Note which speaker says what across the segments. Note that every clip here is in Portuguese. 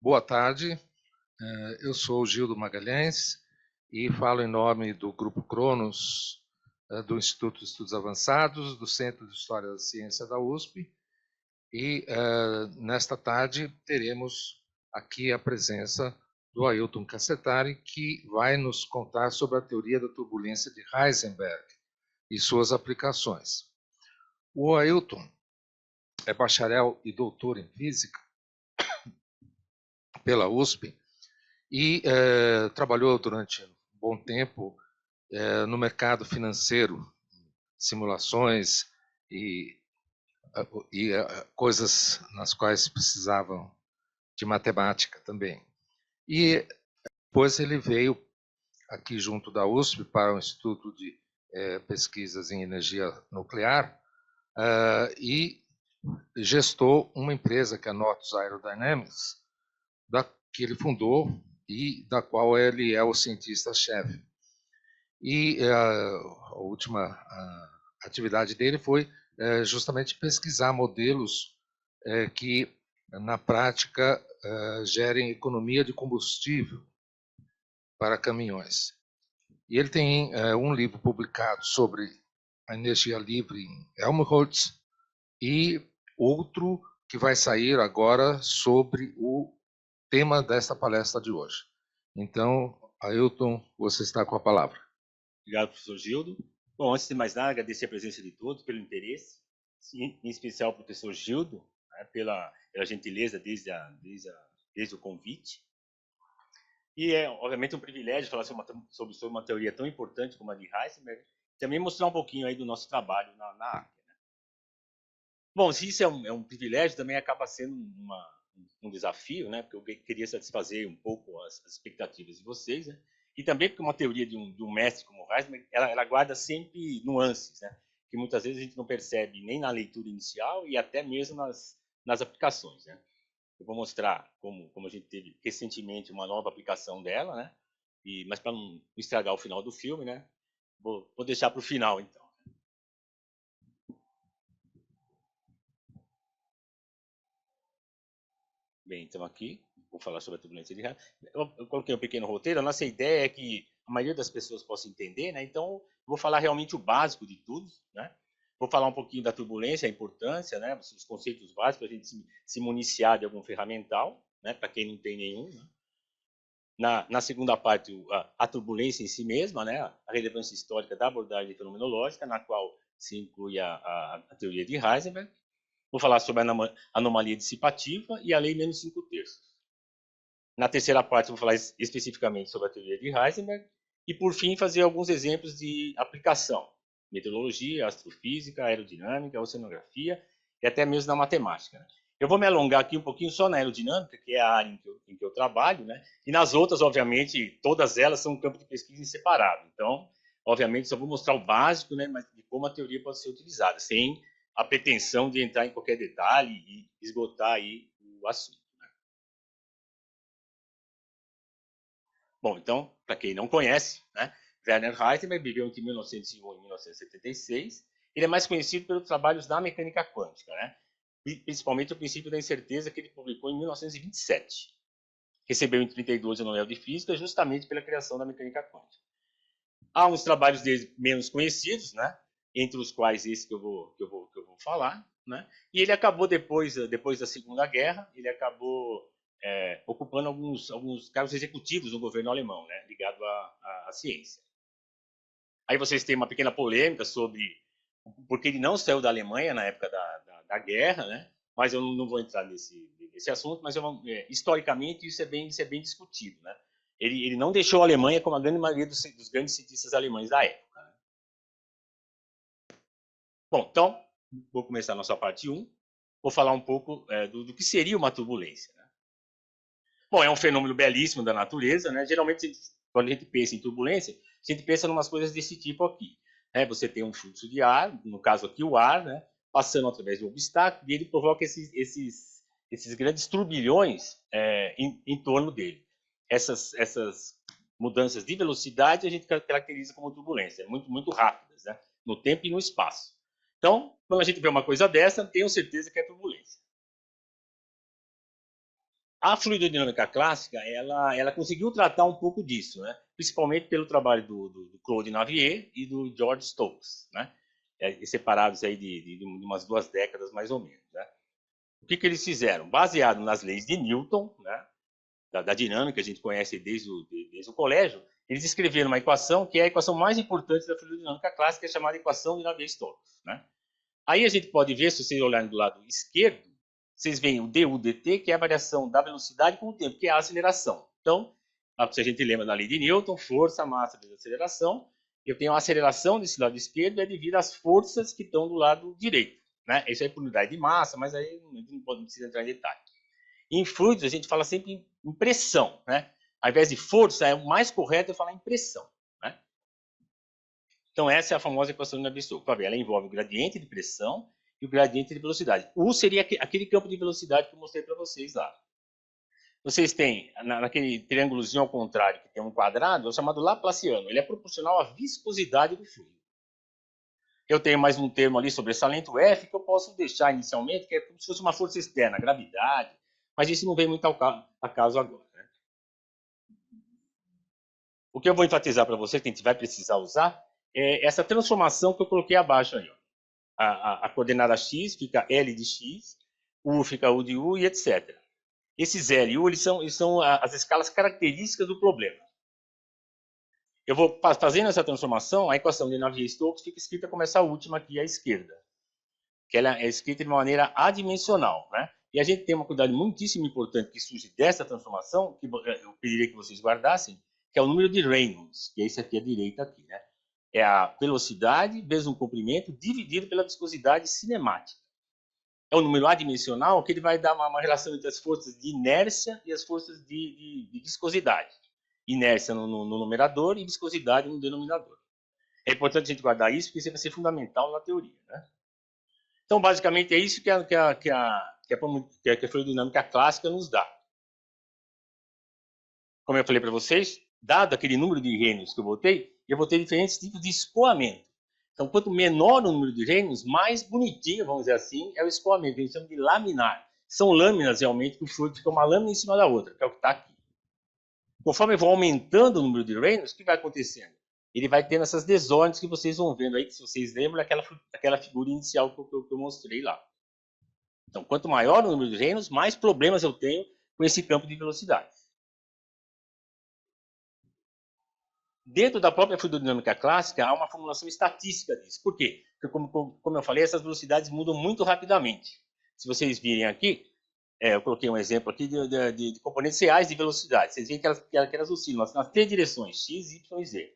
Speaker 1: Boa tarde, eu sou o Gildo Magalhães e falo em nome do Grupo Cronos, do Instituto de Estudos Avançados, do Centro de História da Ciência da USP, e nesta tarde teremos aqui a presença do Ailton Cassetari, que vai nos contar sobre a teoria da turbulência de Heisenberg e suas aplicações. O Ailton é bacharel e doutor em física pela USP e trabalhou durante um bom tempo no mercado financeiro, simulações e coisas nas quais precisavam de matemática também. E depois ele veio aqui junto da USP para o Instituto de Pesquisas em Energia Nuclear e gestou uma empresa que é a Notus Aerodynamics, que ele fundou e da qual ele é o cientista-chefe. E a última atividade dele foi justamente pesquisar modelos que, na prática, gerem economia de combustível para caminhões. E ele tem um livro publicado sobre a energia livre em Helmholtz e outro que vai sair agora sobre o tema desta palestra de hoje. Então, Ailton, você está com a palavra.
Speaker 2: Obrigado, professor Gildo. Bom, antes de mais nada, agradecer a presença de todos, pelo interesse, em especial ao professor Gildo, né, pela gentileza desde o convite. E é, obviamente, um privilégio falar sobre uma teoria tão importante como a de Heisenberg, e também mostrar um pouquinho aí do nosso trabalho na área. Né? Bom, se isso é um privilégio, também acaba sendo um desafio, né? Porque eu queria satisfazer um pouco as expectativas de vocês, né? E também porque uma teoria de um mestre como Heisenberg, ela guarda sempre nuances, né? Que muitas vezes a gente não percebe nem na leitura inicial e até mesmo nas aplicações, né? Eu vou mostrar como a gente teve recentemente uma nova aplicação dela, né? Mas para não estragar o final do filme, né? Vou deixar para o final, então. Bem, então aqui, vou falar sobre a turbulência de Heisenberg. Eu coloquei um pequeno roteiro, a nossa ideia é que a maioria das pessoas possa entender, né? Então, vou falar realmente o básico de tudo, né? Vou falar um pouquinho da turbulência, a importância, né? Os conceitos básicos, para a gente se municiar de algum ferramental, né? Para quem não tem nenhum, né? Na segunda parte, a turbulência em si mesma, né? A relevância histórica da abordagem fenomenológica, na qual se inclui a teoria de Heisenberg. Vou falar sobre a anomalia dissipativa e a lei menos 5/3. Na terceira parte, vou falar especificamente sobre a teoria de Heisenberg. E, por fim, fazer alguns exemplos de aplicação. Meteorologia, astrofísica, aerodinâmica, oceanografia e até mesmo na matemática. Né? Eu vou me alongar aqui um pouquinho só na aerodinâmica, que é a área em que eu trabalho, né? E nas outras, obviamente, todas elas são um campo de pesquisa separado. Então, obviamente, só vou mostrar o básico, né, mas de como a teoria pode ser utilizada, sem a pretensão de entrar em qualquer detalhe e esgotar aí o assunto. Né? Bom, então, para quem não conhece, né, Werner Heisenberg viveu entre 1901 e 1976. Ele é mais conhecido pelos trabalhos da mecânica quântica, né? Principalmente o princípio da incerteza, que ele publicou em 1927. Recebeu em 32 o Nobel de Física justamente pela criação da mecânica quântica. Há uns trabalhos dele menos conhecidos, né? Entre os quais esse que eu vou falar, né? E ele acabou depois da Segunda Guerra, ele acabou ocupando alguns cargos executivos no governo alemão, né? Ligado à ciência. Aí vocês têm uma pequena polêmica sobre porque ele não saiu da Alemanha na época da guerra, né? Mas eu não vou entrar nesse assunto, mas historicamente isso é bem discutido, né? Ele não deixou a Alemanha como a grande maioria dos grandes cientistas alemães da época. Né? Bom, então, vou começar a nossa parte 1. Vou falar um pouco do que seria uma turbulência. Né? Bom, é um fenômeno belíssimo da natureza. Né? Geralmente, quando a gente pensa em turbulência, a gente pensa em umas coisas desse tipo aqui. Né? Você tem um fluxo de ar, no caso aqui o ar, né? Passando através de um obstáculo, e ele provoca esses grandes turbilhões em torno dele. Essas mudanças de velocidade a gente caracteriza como turbulência, muito rápidas, né? No tempo e no espaço. Então, quando a gente vê uma coisa dessa, tenho certeza que é turbulência. A fluidodinâmica clássica, ela conseguiu tratar um pouco disso, né? Principalmente pelo trabalho do Claude Navier e do George Stokes, né? Separados aí de umas 2 décadas mais ou menos, né? O que eles fizeram? Baseado nas leis de Newton, né? Da dinâmica, a gente conhece desde o colégio, eles escreveram uma equação que é a equação mais importante da fluidodinâmica clássica, chamada equação de Navier-Stokes, né? Aí a gente pode ver, se vocês olharem do lado esquerdo, vocês veem o du/dt, que é a variação da velocidade com o tempo, que é a aceleração. Então, se a gente lembra da lei de Newton, força, massa, vezes aceleração, eu tenho a aceleração desse lado esquerdo é devido às forças que estão do lado direito, né? Isso é por unidade de massa, mas aí não precisa entrar em detalhe. Em fluidos, a gente fala sempre em pressão, né? Ao invés de força, é o mais correto eu falar em pressão, né? Então, essa é a famosa equação de Navier-Stokes. Ela envolve o gradiente de pressão e o gradiente de velocidade. U seria aquele campo de velocidade que eu mostrei para vocês lá. Vocês têm, naquele triângulozinho ao contrário, que tem um quadrado, é o chamado Laplaciano. Ele é proporcional à viscosidade do fluido. Eu tenho mais um termo ali, sobressalente, o F, que eu posso deixar inicialmente, que é como se fosse uma força externa, gravidade, mas isso não vem muito a caso agora, né? O que eu vou enfatizar para você, que a gente vai precisar usar, é essa transformação que eu coloquei abaixo aí. Ó. A coordenada x fica L de x, U fica U de U e etc. Esses L e U eles são as escalas características do problema. Eu vou fazendo essa transformação, a equação de Navier-Stokes fica escrita como essa última aqui à esquerda, que ela é escrita de maneira adimensional, né? E a gente tem uma cuidado muitíssimo importante que surge dessa transformação, que eu pediria que vocês guardassem, que é o número de Reynolds, que é esse aqui à direita aqui, né? É a velocidade vezes um comprimento dividido pela viscosidade cinemática. É um número adimensional que ele vai dar uma relação entre as forças de inércia e as forças de viscosidade. Inércia no numerador e viscosidade no denominador. É importante a gente guardar isso, porque isso vai ser fundamental na teoria, né? Então, basicamente, é isso que a fluidodinâmica clássica nos dá. Como eu falei para vocês, dado aquele número de Reynolds que eu vou ter diferentes tipos de escoamento. Então, quanto menor o número de Reynolds, mais bonitinho, vamos dizer assim, é o escoamento. A gente chama de laminar. São lâminas, realmente, que o fluido fica uma lâmina em cima da outra, que é o que está aqui. Conforme eu vou aumentando o número de Reynolds, o que vai acontecendo? Ele vai tendo essas desordens que vocês vão vendo aí, que se vocês lembram, daquela figura inicial que eu mostrei lá. Então, quanto maior o número de Reynolds, mais problemas eu tenho com esse campo de velocidade. Dentro da própria fluidodinâmica clássica, há uma formulação estatística disso. Por quê? Porque, como eu falei, essas velocidades mudam muito rapidamente. Se vocês virem aqui, eu coloquei um exemplo aqui de componentes reais de velocidade. Vocês veem que elas oscilam nas 3 direções, x, y e z.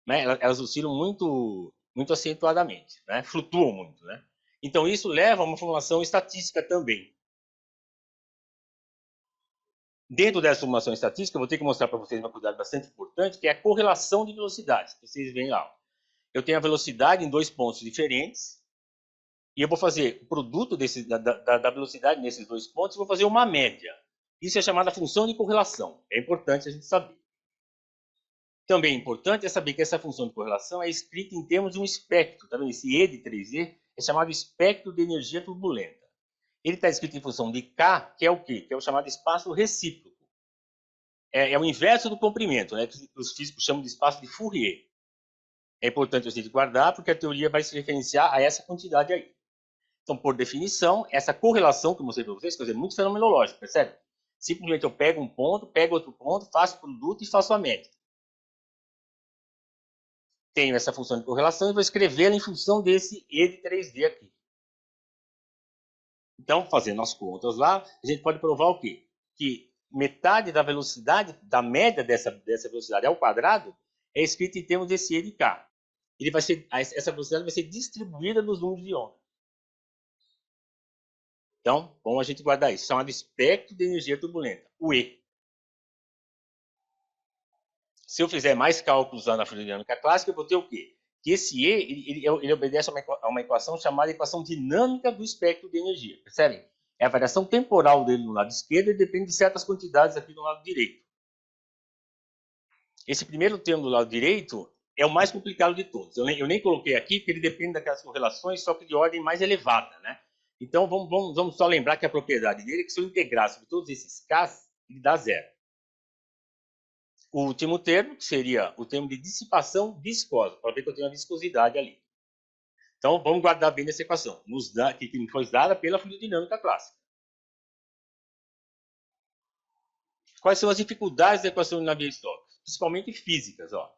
Speaker 2: Né? Elas oscilam muito, muito acentuadamente, né? Flutuam muito, né? Então, isso leva a uma formulação estatística também. Dentro dessa formulação estatística, eu vou ter que mostrar para vocês uma coisa bastante importante, que é a correlação de velocidades. Vocês veem lá. Eu tenho a velocidade em 2 pontos diferentes, e eu vou fazer o produto da velocidade nesses 2 pontos e vou fazer uma média. Isso é chamada função de correlação. É importante a gente saber. Também é importante saber que essa função de correlação é escrita em termos de um espectro. Tá vendo? Esse E de 3E é chamado espectro de energia turbulenta. Ele está escrito em função de K, que é o quê? Que é o chamado espaço recíproco. É o inverso do comprimento, né? Que os físicos chamam de espaço de Fourier. É importante a gente guardar, porque a teoria vai se referenciar a essa quantidade aí. Então, por definição, essa correlação que eu mostrei para vocês, quer dizer, muito fenomenológico, percebe? Simplesmente eu pego um ponto, pego outro ponto, faço o produto e faço a média. Tenho essa função de correlação e vou escrevê-la em função desse E de 3D aqui. Então, fazendo as contas lá, a gente pode provar o quê? Que metade da velocidade, da média dessa velocidade ao quadrado, é escrita em termos desse E de K. Essa velocidade vai ser distribuída nos números de onda. Então, bom a gente guardar isso. Chamado espectro de energia turbulenta, o E. Se eu fizer mais cálculos lá na fluidodinâmica clássica, eu vou ter o quê? Que esse E ele obedece a uma equação chamada equação dinâmica do espectro de energia. Percebem? É a variação temporal dele no lado esquerdo e depende de certas quantidades aqui no lado direito. Esse primeiro termo do lado direito é o mais complicado de todos. Eu nem coloquei aqui, porque ele depende daquelas correlações, só que de ordem mais elevada, né? Então, vamos só lembrar que a propriedade dele é que se eu integrar sobre todos esses Ks, ele dá zero. O último termo, que seria o termo de dissipação viscosa, para ver que eu tenho uma viscosidade ali. Então, vamos guardar bem essa equação, que foi dada pela fluidodinâmica clássica. Quais são as dificuldades da equação de Navier-Stokes? Principalmente físicas. Ó.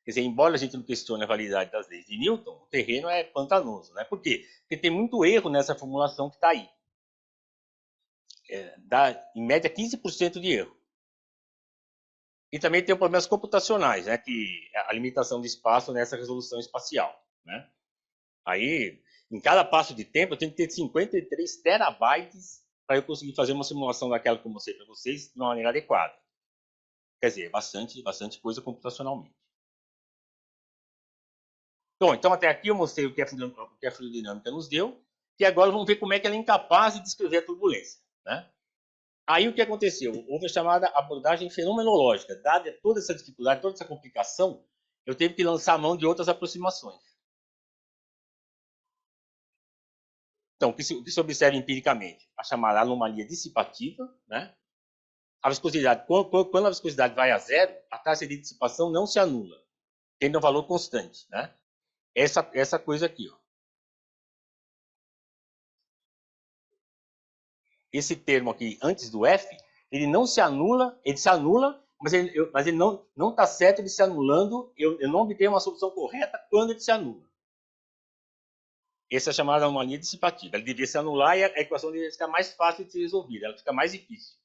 Speaker 2: Quer dizer, embora a gente não questione a validade das leis de Newton, o terreno é pantanoso. Né? Por quê? Porque tem muito erro nessa formulação que está aí. Dá, em média, 15% de erro. E também tem problemas computacionais, né? Que é a limitação de espaço nessa resolução espacial. Né? Aí, em cada passo de tempo, eu tenho que ter 53 terabytes para eu conseguir fazer uma simulação daquela que eu mostrei para vocês de uma maneira adequada. Quer dizer, bastante coisa computacionalmente. Bom, então até aqui eu mostrei o que a fluidodinâmica nos deu, e agora vamos ver como é que ela é incapaz de descrever a turbulência. Né? Aí o que aconteceu? Houve a chamada abordagem fenomenológica. Dada toda essa dificuldade, toda essa complicação, eu tive que lançar a mão de outras aproximações. Então, o que se observa empiricamente? A chamada anomalia dissipativa, né? A viscosidade, quando a viscosidade vai a zero, a taxa de dissipação não se anula, tendo um valor constante. Né? Essa coisa aqui. Ó. Esse termo aqui, antes do F, ele não se anula, ele se anula, mas ele não está certo ele se anulando, eu não obtenho uma solução correta quando ele se anula. Essa é a chamada anomalia dissipativa. Ele deveria se anular e a equação deveria ficar mais fácil de ser resolvida, ela fica mais difícil.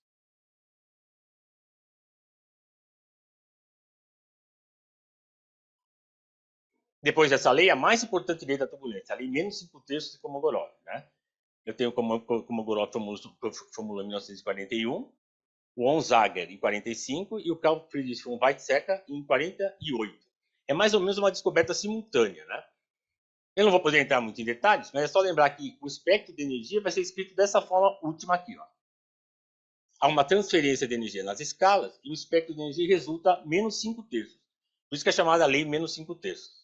Speaker 2: Depois dessa lei, a mais importante lei da turbulência, a lei menos 5/3 de Kolmogorov. Né? Eu tenho Kolmogorov formulou em 1941, o Onsager em 45 e o Carl Friedrich von Weizsäcker em 48. É mais ou menos uma descoberta simultânea. Né? Eu não vou poder entrar muito em detalhes, mas é só lembrar que o espectro de energia vai ser escrito dessa forma última aqui. Ó. Há uma transferência de energia nas escalas e o espectro de energia resulta menos 5/3. Por isso que é chamada lei menos 5/3.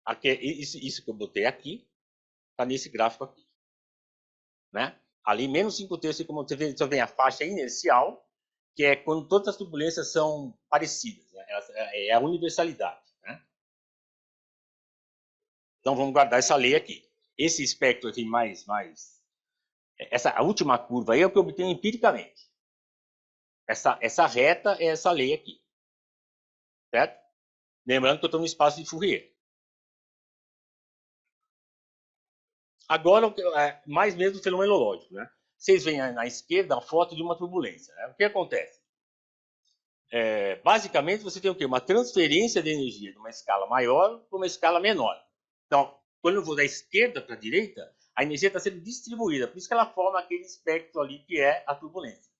Speaker 2: Aqui, isso que eu botei aqui está nesse gráfico aqui. Né? Ali, menos 5/3, como você vê a faixa inercial, que é quando todas as turbulências são parecidas. Né? É a universalidade. Né? Então, vamos guardar essa lei aqui. Esse espectro aqui a última curva aí é o que eu obtenho empiricamente. Essa reta é essa lei aqui. Certo? Lembrando que eu estou no espaço de Fourier. Agora, mais mesmo fenomenológico. Né? Vocês veem na esquerda a foto de uma turbulência. Né? O que acontece? Basicamente, você tem o quê? Uma transferência de energia de uma escala maior para uma escala menor. Então, quando eu vou da esquerda para a direita, a energia está sendo distribuída. Por isso que ela forma aquele espectro ali que é a turbulência.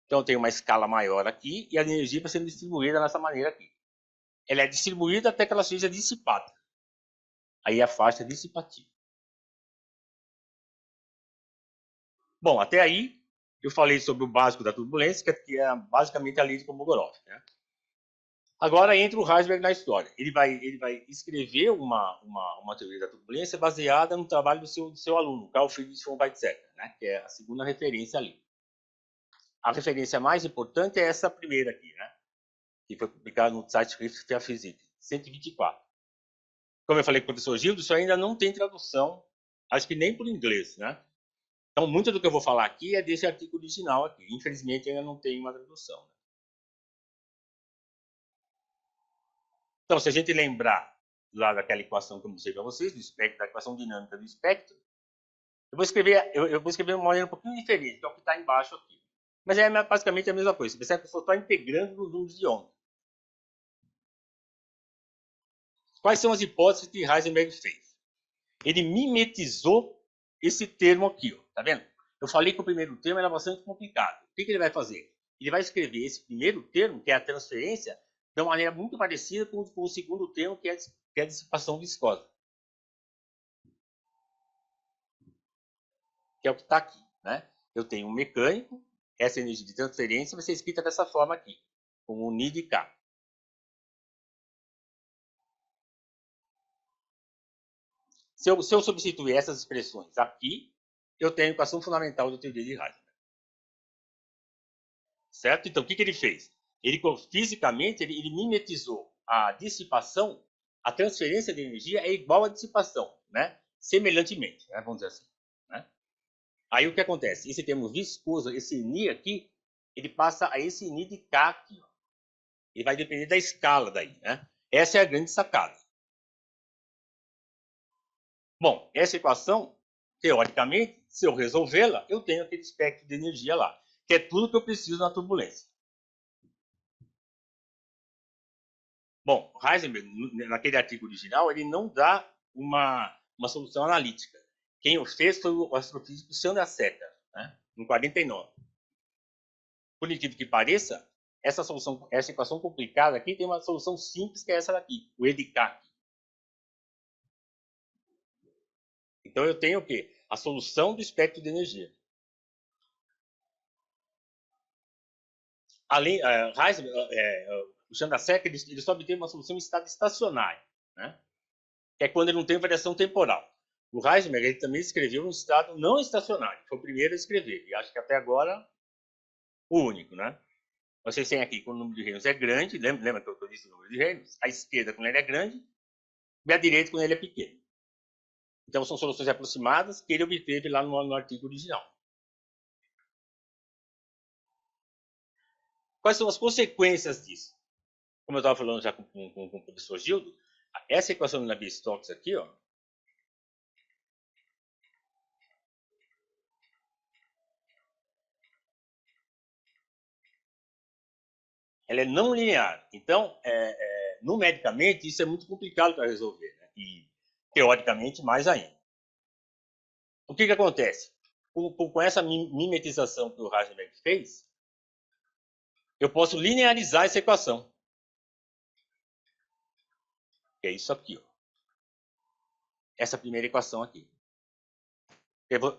Speaker 2: Então, eu tenho uma escala maior aqui e a energia está sendo distribuída dessa maneira aqui. Ela é distribuída até que ela seja dissipada. Aí a faixa dissipativa. Bom, até aí eu falei sobre o básico da turbulência, que é basicamente a lei de Kolmogorov. Né? Agora entra o Heisberg na história. Ele vai escrever uma teoria da turbulência baseada no trabalho do seu aluno, Carl Friedrich von Weizsäcker, né? Que é a segunda referência ali. A referência mais importante é essa primeira aqui, né? Que foi publicada no Zeitschrift für Physik, 124. Como eu falei com o professor Gildo, isso ainda não tem tradução, acho que nem por inglês, né? Então, muito do que eu vou falar aqui é desse artigo original aqui. Infelizmente, ainda não tem uma tradução. Né? Então, se a gente lembrar lá daquela equação que eu mostrei para vocês, do espectro, da equação dinâmica do espectro, eu vou escrever de uma maneira um pouquinho diferente, que é o que está embaixo aqui. Mas é basicamente a mesma coisa. Você percebe que eu só estou integrando nos números de onda. Quais são as hipóteses que Heisenberg fez? Ele mimetizou esse termo aqui. Ó, tá vendo? Eu falei que o primeiro termo era bastante complicado. O que ele vai fazer? Ele vai escrever esse primeiro termo, que é a transferência, de uma maneira muito parecida com o segundo termo, que é a dissipação viscosa. Que é o que está aqui. Né? Eu tenho um mecânico, essa energia de transferência vai ser escrita dessa forma aqui, como NI de K. Se eu substituir essas expressões aqui, eu tenho a equação fundamental da teoria de Heisenberg. Certo? Então, o que ele fez? Fisicamente, ele mimetizou a dissipação, a transferência de energia é igual à dissipação, né? Semelhantemente, né? Vamos dizer assim. Né? Aí o que acontece? Esse termo viscoso, esse Ni aqui, ele passa a esse Ni de K aqui. Ó. Ele vai depender da escala daí, né? Essa é a grande sacada. Bom, essa equação, teoricamente, se eu resolvê-la, eu tenho aquele espectro de energia lá, que é tudo que eu preciso na turbulência. Bom, Heisenberg, naquele artigo original, ele não dá uma solução analítica. Quem o fez foi o astrofísico Chandra Sekhar, né, em 49. Por incrível que pareça, essa equação complicada aqui tem uma solução simples, que é essa daqui, o E de K. Então eu tenho o quê? A solução do espectro de energia. Além, o Chandra Sekhar, ele só obteve uma solução em estado estacionário, né? Que é quando ele não tem variação temporal. O Heisenberg ele também escreveu um estado não estacionário, foi o primeiro a escrever, e acho que até agora o único, né? Vocês têm aqui, quando o número de reinos é grande, lembra que eu disse o número de reinos? A esquerda, quando ele é grande, e a direita, quando ele é pequeno. Então, são soluções aproximadas que ele obteve lá no artigo original. Quais são as consequências disso? Como eu estava falando já com o professor Gildo, essa equação do Navier-Stokes aqui, ó, ela é não linear. Então, numericamente, isso é muito complicado para resolver. Né? E, teoricamente, mais ainda. O que acontece? Com essa mimetização que o Heisenberg fez, eu posso linearizar essa equação. Que é isso aqui. Ó. Essa primeira equação aqui.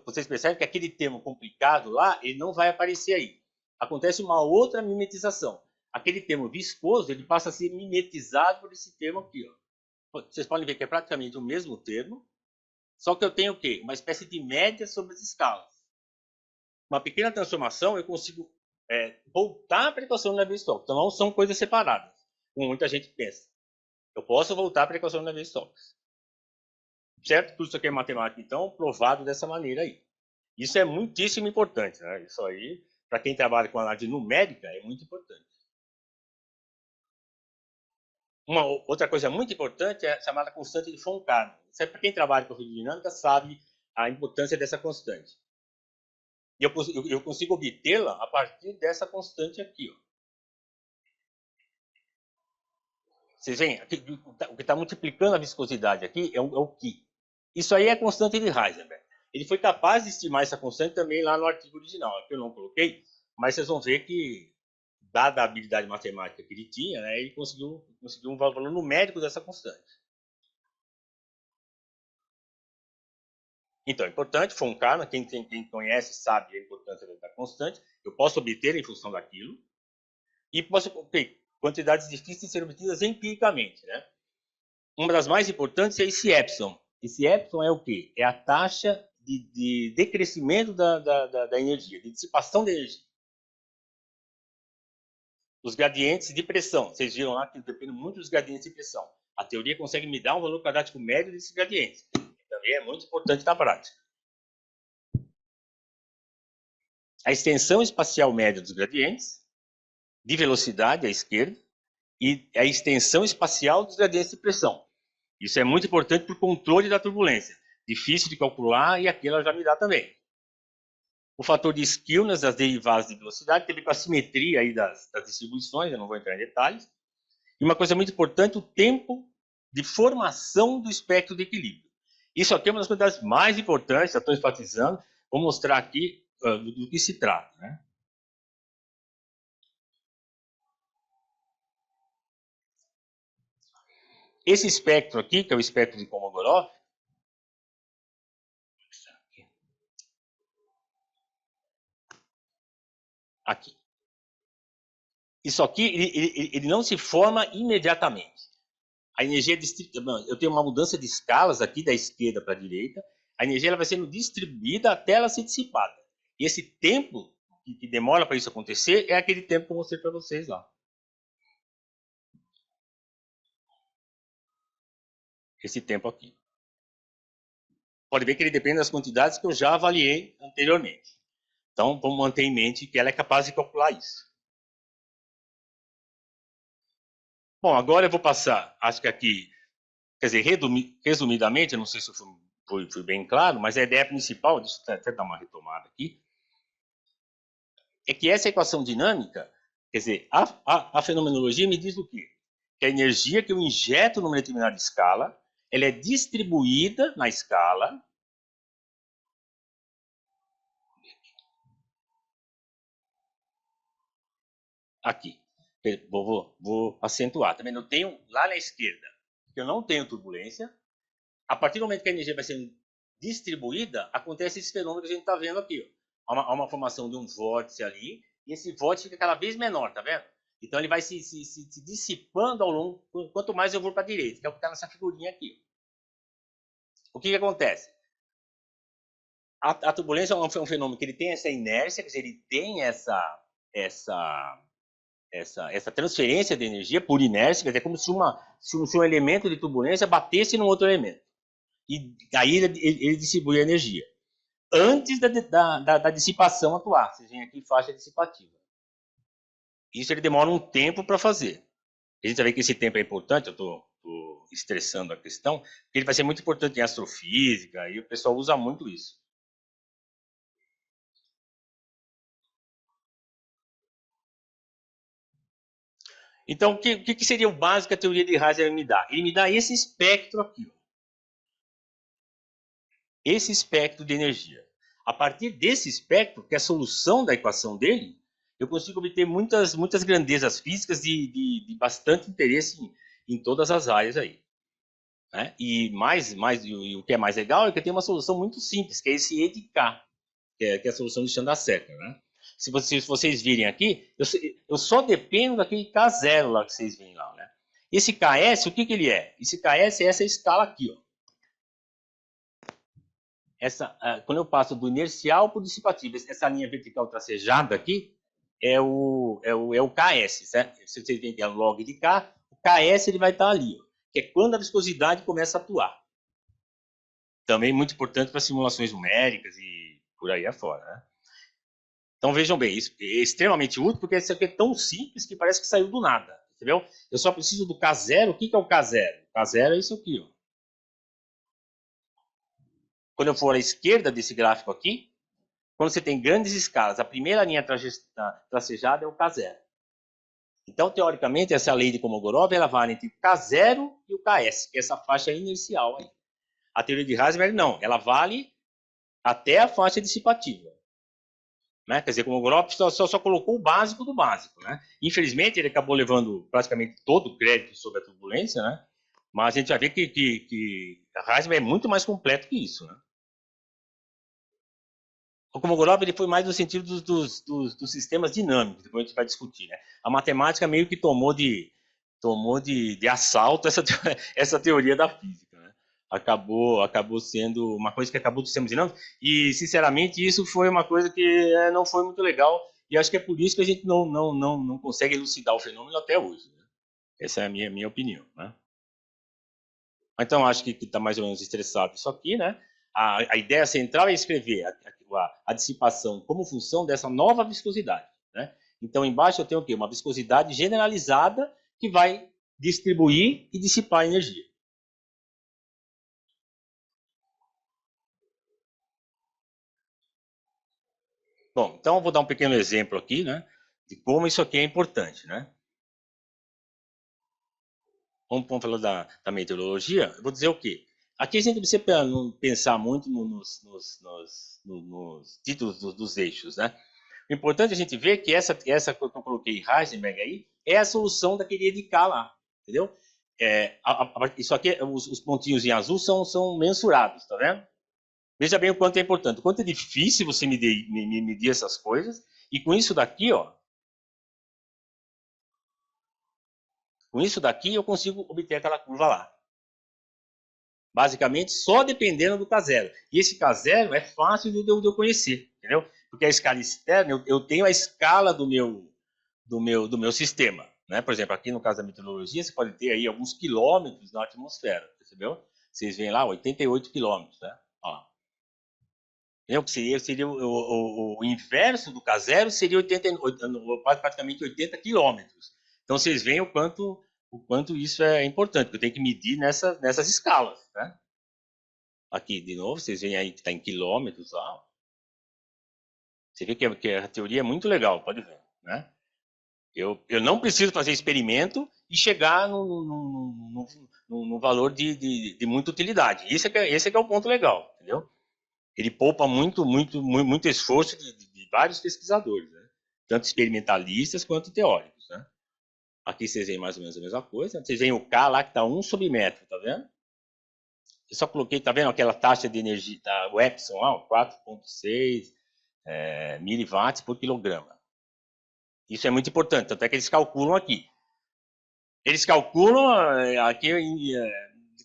Speaker 2: Vocês percebem que aquele termo complicado lá, ele não vai aparecer aí. Acontece uma outra mimetização. Aquele termo viscoso, ele passa a ser mimetizado por esse termo aqui. Ó. Vocês podem ver que é praticamente o mesmo termo, só que eu tenho o quê? Uma espécie de média sobre as escalas. Uma pequena transformação, eu consigo voltar para a equação do Navier-Stokes. Então, não são coisas separadas, como muita gente pensa. Eu posso voltar para a equação do Navier-Stokes. Certo? Tudo isso aqui é matemática, então, provado dessa maneira aí. Isso é muitíssimo importante. Né? Isso aí, para quem trabalha com análise numérica, é muito importante. Uma outra coisa muito importante é a chamada constante de von Karman. Isso é para quem trabalha com fluidodinâmica sabe a importância dessa constante. E eu consigo obtê-la a partir dessa constante aqui. Ó. Vocês veem, aqui, o que está multiplicando a viscosidade aqui é o Q. Isso aí é a constante de Heisenberg. Ele foi capaz de estimar essa constante também lá no artigo original. Aqui eu não coloquei, mas vocês vão ver que, dada a habilidade matemática que ele tinha, né, ele conseguiu um valor numérico dessa constante. Então, é importante, von Karman, quem conhece sabe a importância da constante, eu posso obter em função daquilo, e posso obter quantidades difíceis de serem obtidas empiricamente. Né? Uma das mais importantes é esse epsilon. Esse epsilon é o quê? É a taxa de decrescimento da energia, de dissipação da energia. Os gradientes de pressão, vocês viram lá que depende muito dos gradientes de pressão. A teoria consegue me dar um valor quadrático médio desses gradientes. Também é muito importante na prática. A extensão espacial média dos gradientes, de velocidade à esquerda, e a extensão espacial dos gradientes de pressão. Isso é muito importante para o controle da turbulência. Difícil de calcular e aqui ela já me dá também. O fator de Skewness das derivadas de velocidade tem a ver com a simetria aí das distribuições, eu não vou entrar em detalhes. E uma coisa muito importante, o tempo de formação do espectro de equilíbrio. Isso aqui é uma das coisas mais importantes, já estou enfatizando, vou mostrar aqui do que se trata. Né? Esse espectro aqui, que é o espectro de Kolmogorov, aqui. Isso aqui, ele não se forma imediatamente. a energia eu tenho uma mudança de escalas aqui da esquerda para a direita, a energia ela vai sendo distribuída até ela ser dissipada. E esse tempo que demora para isso acontecer é aquele tempo que eu mostrei para vocês lá. Esse tempo aqui. Pode ver que ele depende das quantidades que eu já avaliei anteriormente. Então, vamos manter em mente que ela é capaz de calcular isso. Bom, agora eu vou passar, acho que aqui, quer dizer, resumidamente, eu não sei se foi bem claro, mas a ideia principal, deixa eu até dar uma retomada aqui, é que essa equação dinâmica, quer dizer, a fenomenologia me diz o quê? Que a energia que eu injeto numa determinada escala, ela é distribuída na escala aqui. Vou acentuar. Também eu tenho lá na esquerda, que eu não tenho turbulência. A partir do momento que a energia vai sendo distribuída, acontece esse fenômeno que a gente está vendo aqui. Ó. Há uma formação de um vórtice ali, e esse vórtice fica cada vez menor, tá vendo? Então ele vai se dissipando ao longo, quanto mais eu vou para a direita, que é o que está nessa figurinha aqui. O que acontece? A turbulência é um fenômeno que ele tem essa inércia, quer dizer, ele tem essa transferência de energia por inércia, quer dizer, é como se um elemento de turbulência batesse num outro elemento. E aí ele distribui a energia. Antes da dissipação atuar. Vocês veem aqui faixa dissipativa. Isso ele demora um tempo para fazer. A gente vai ver que esse tempo é importante, eu estou estressando a questão, porque ele vai ser muito importante em astrofísica, e o pessoal usa muito isso. Então, o que seria o básico que a teoria de Heisenberg me dá? Ele me dá esse espectro aqui. Ó. Esse espectro de energia. A partir desse espectro, que é a solução da equação dele, eu consigo obter muitas grandezas físicas de bastante interesse em todas as áreas aí. Né? E o que é mais legal é que eu tenho uma solução muito simples, que é esse E de K, que é a solução de Chandrasekhar. Né? Se vocês virem aqui, eu só dependo daquele K0 lá que vocês veem lá. Né? Esse KS, o que ele é? Esse KS é essa escala aqui. Ó. Quando eu passo do inercial para o dissipativo, essa linha vertical tracejada aqui é o KS, certo? Se você entender o log de K, o KS ele vai estar ali, ó, que é quando a viscosidade começa a atuar. Também muito importante para simulações numéricas e por aí afora. Né? Então vejam bem, isso é extremamente útil, porque isso aqui é tão simples que parece que saiu do nada. Entendeu? Eu só preciso do K0. O que é o K0? O K0 é isso aqui. Ó. Quando eu for à esquerda desse gráfico aqui, quando você tem grandes escalas, a primeira linha tracejada é o K0. Então, teoricamente, essa lei de Kolmogorov ela vale entre o K0 e o KS, que é essa faixa inicial aí. A teoria de Heisenberg não, ela vale até a faixa dissipativa. Né? Quer dizer, Kolmogorov só colocou o básico do básico. Né? Infelizmente, ele acabou levando praticamente todo o crédito sobre a turbulência, né? Mas a gente vai ver que a Heisenberg é muito mais completo que isso. Né? O Kolmogorov ele foi mais no sentido dos sistemas dinâmicos, depois a gente vai discutir. Né? A matemática meio que tomou de assalto essa teoria da física. Né? Acabou sendo uma coisa que acabou dos sistemas dinâmicos, e, sinceramente, isso foi uma coisa que não foi muito legal, e acho que é por isso que a gente não consegue elucidar o fenômeno até hoje. Né? Essa é a minha opinião. Né? Então, acho que está mais ou menos estressado isso aqui, né? A ideia central é escrever a dissipação como função dessa nova viscosidade. Né? Então, embaixo eu tenho o quê? Uma viscosidade generalizada que vai distribuir e dissipar a energia. Bom, então eu vou dar um pequeno exemplo aqui, né? De como isso aqui é importante, né? Vamos falar da meteorologia. Eu vou dizer o quê? Aqui a gente precisa pensar muito nos títulos dos eixos, né? O importante é a gente ver que essa que eu coloquei Heisenberg aí é a solução daquele EDK lá, entendeu? Isso aqui, os pontinhos em azul são mensurados, tá vendo? Veja bem o quanto é importante, o quanto é difícil você medir essas coisas, e com isso daqui, ó, Com isso daqui, eu consigo obter aquela curva lá. Basicamente, só dependendo do K0. E esse K0 é fácil de eu conhecer, entendeu? Porque a escala externa, eu tenho a escala do meu sistema. Né? Por exemplo, aqui no caso da meteorologia, você pode ter aí alguns quilômetros na atmosfera, percebeu? Vocês veem lá, 88 quilômetros, né? Ó. Entendeu? Seria o inverso do K0 seria praticamente 80 quilômetros. Então, vocês veem o quanto isso é importante, que eu tenho que medir nessas escalas, né? Aqui, de novo, vocês veem aí que está em quilômetros lá. Você vê que a teoria é muito legal, pode ver, né? Eu não preciso fazer experimento e chegar no valor de muita utilidade. Esse é que é o ponto legal, entendeu? Ele poupa muito esforço de vários pesquisadores, né? Tanto experimentalistas quanto teóricos, né? Aqui vocês veem mais ou menos a mesma coisa. Vocês veem o K lá que está 1 sobre metro, tá vendo? Eu só coloquei, tá vendo aquela taxa de energia, tá, o Epson lá, 4,6 miliwatts por quilograma. Isso é muito importante, tanto é que eles calculam aqui. Eles calculam aqui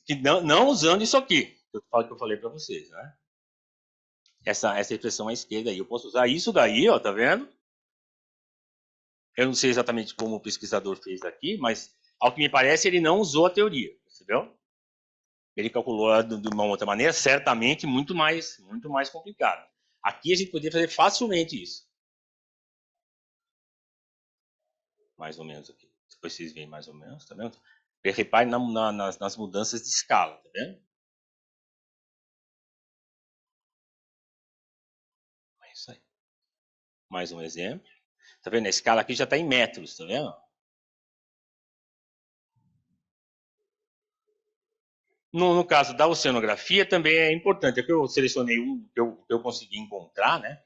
Speaker 2: que não usando isso aqui, que eu falei para vocês, né? Essa expressão à esquerda aí. Eu posso usar isso daí, ó, tá vendo? Eu não sei exatamente como o pesquisador fez aqui, mas ao que me parece ele não usou a teoria, percebeu? Ele calculou de uma outra maneira, certamente muito mais complicado. Aqui a gente poderia fazer facilmente isso. Mais ou menos aqui. Depois vocês veem mais ou menos, tá vendo? Repare nas mudanças de escala, tá vendo? É isso aí. Mais um exemplo. Tá vendo? A escala aqui já está em metros, tá vendo? No caso da oceanografia também é importante. Aqui eu selecionei um que eu consegui encontrar, né?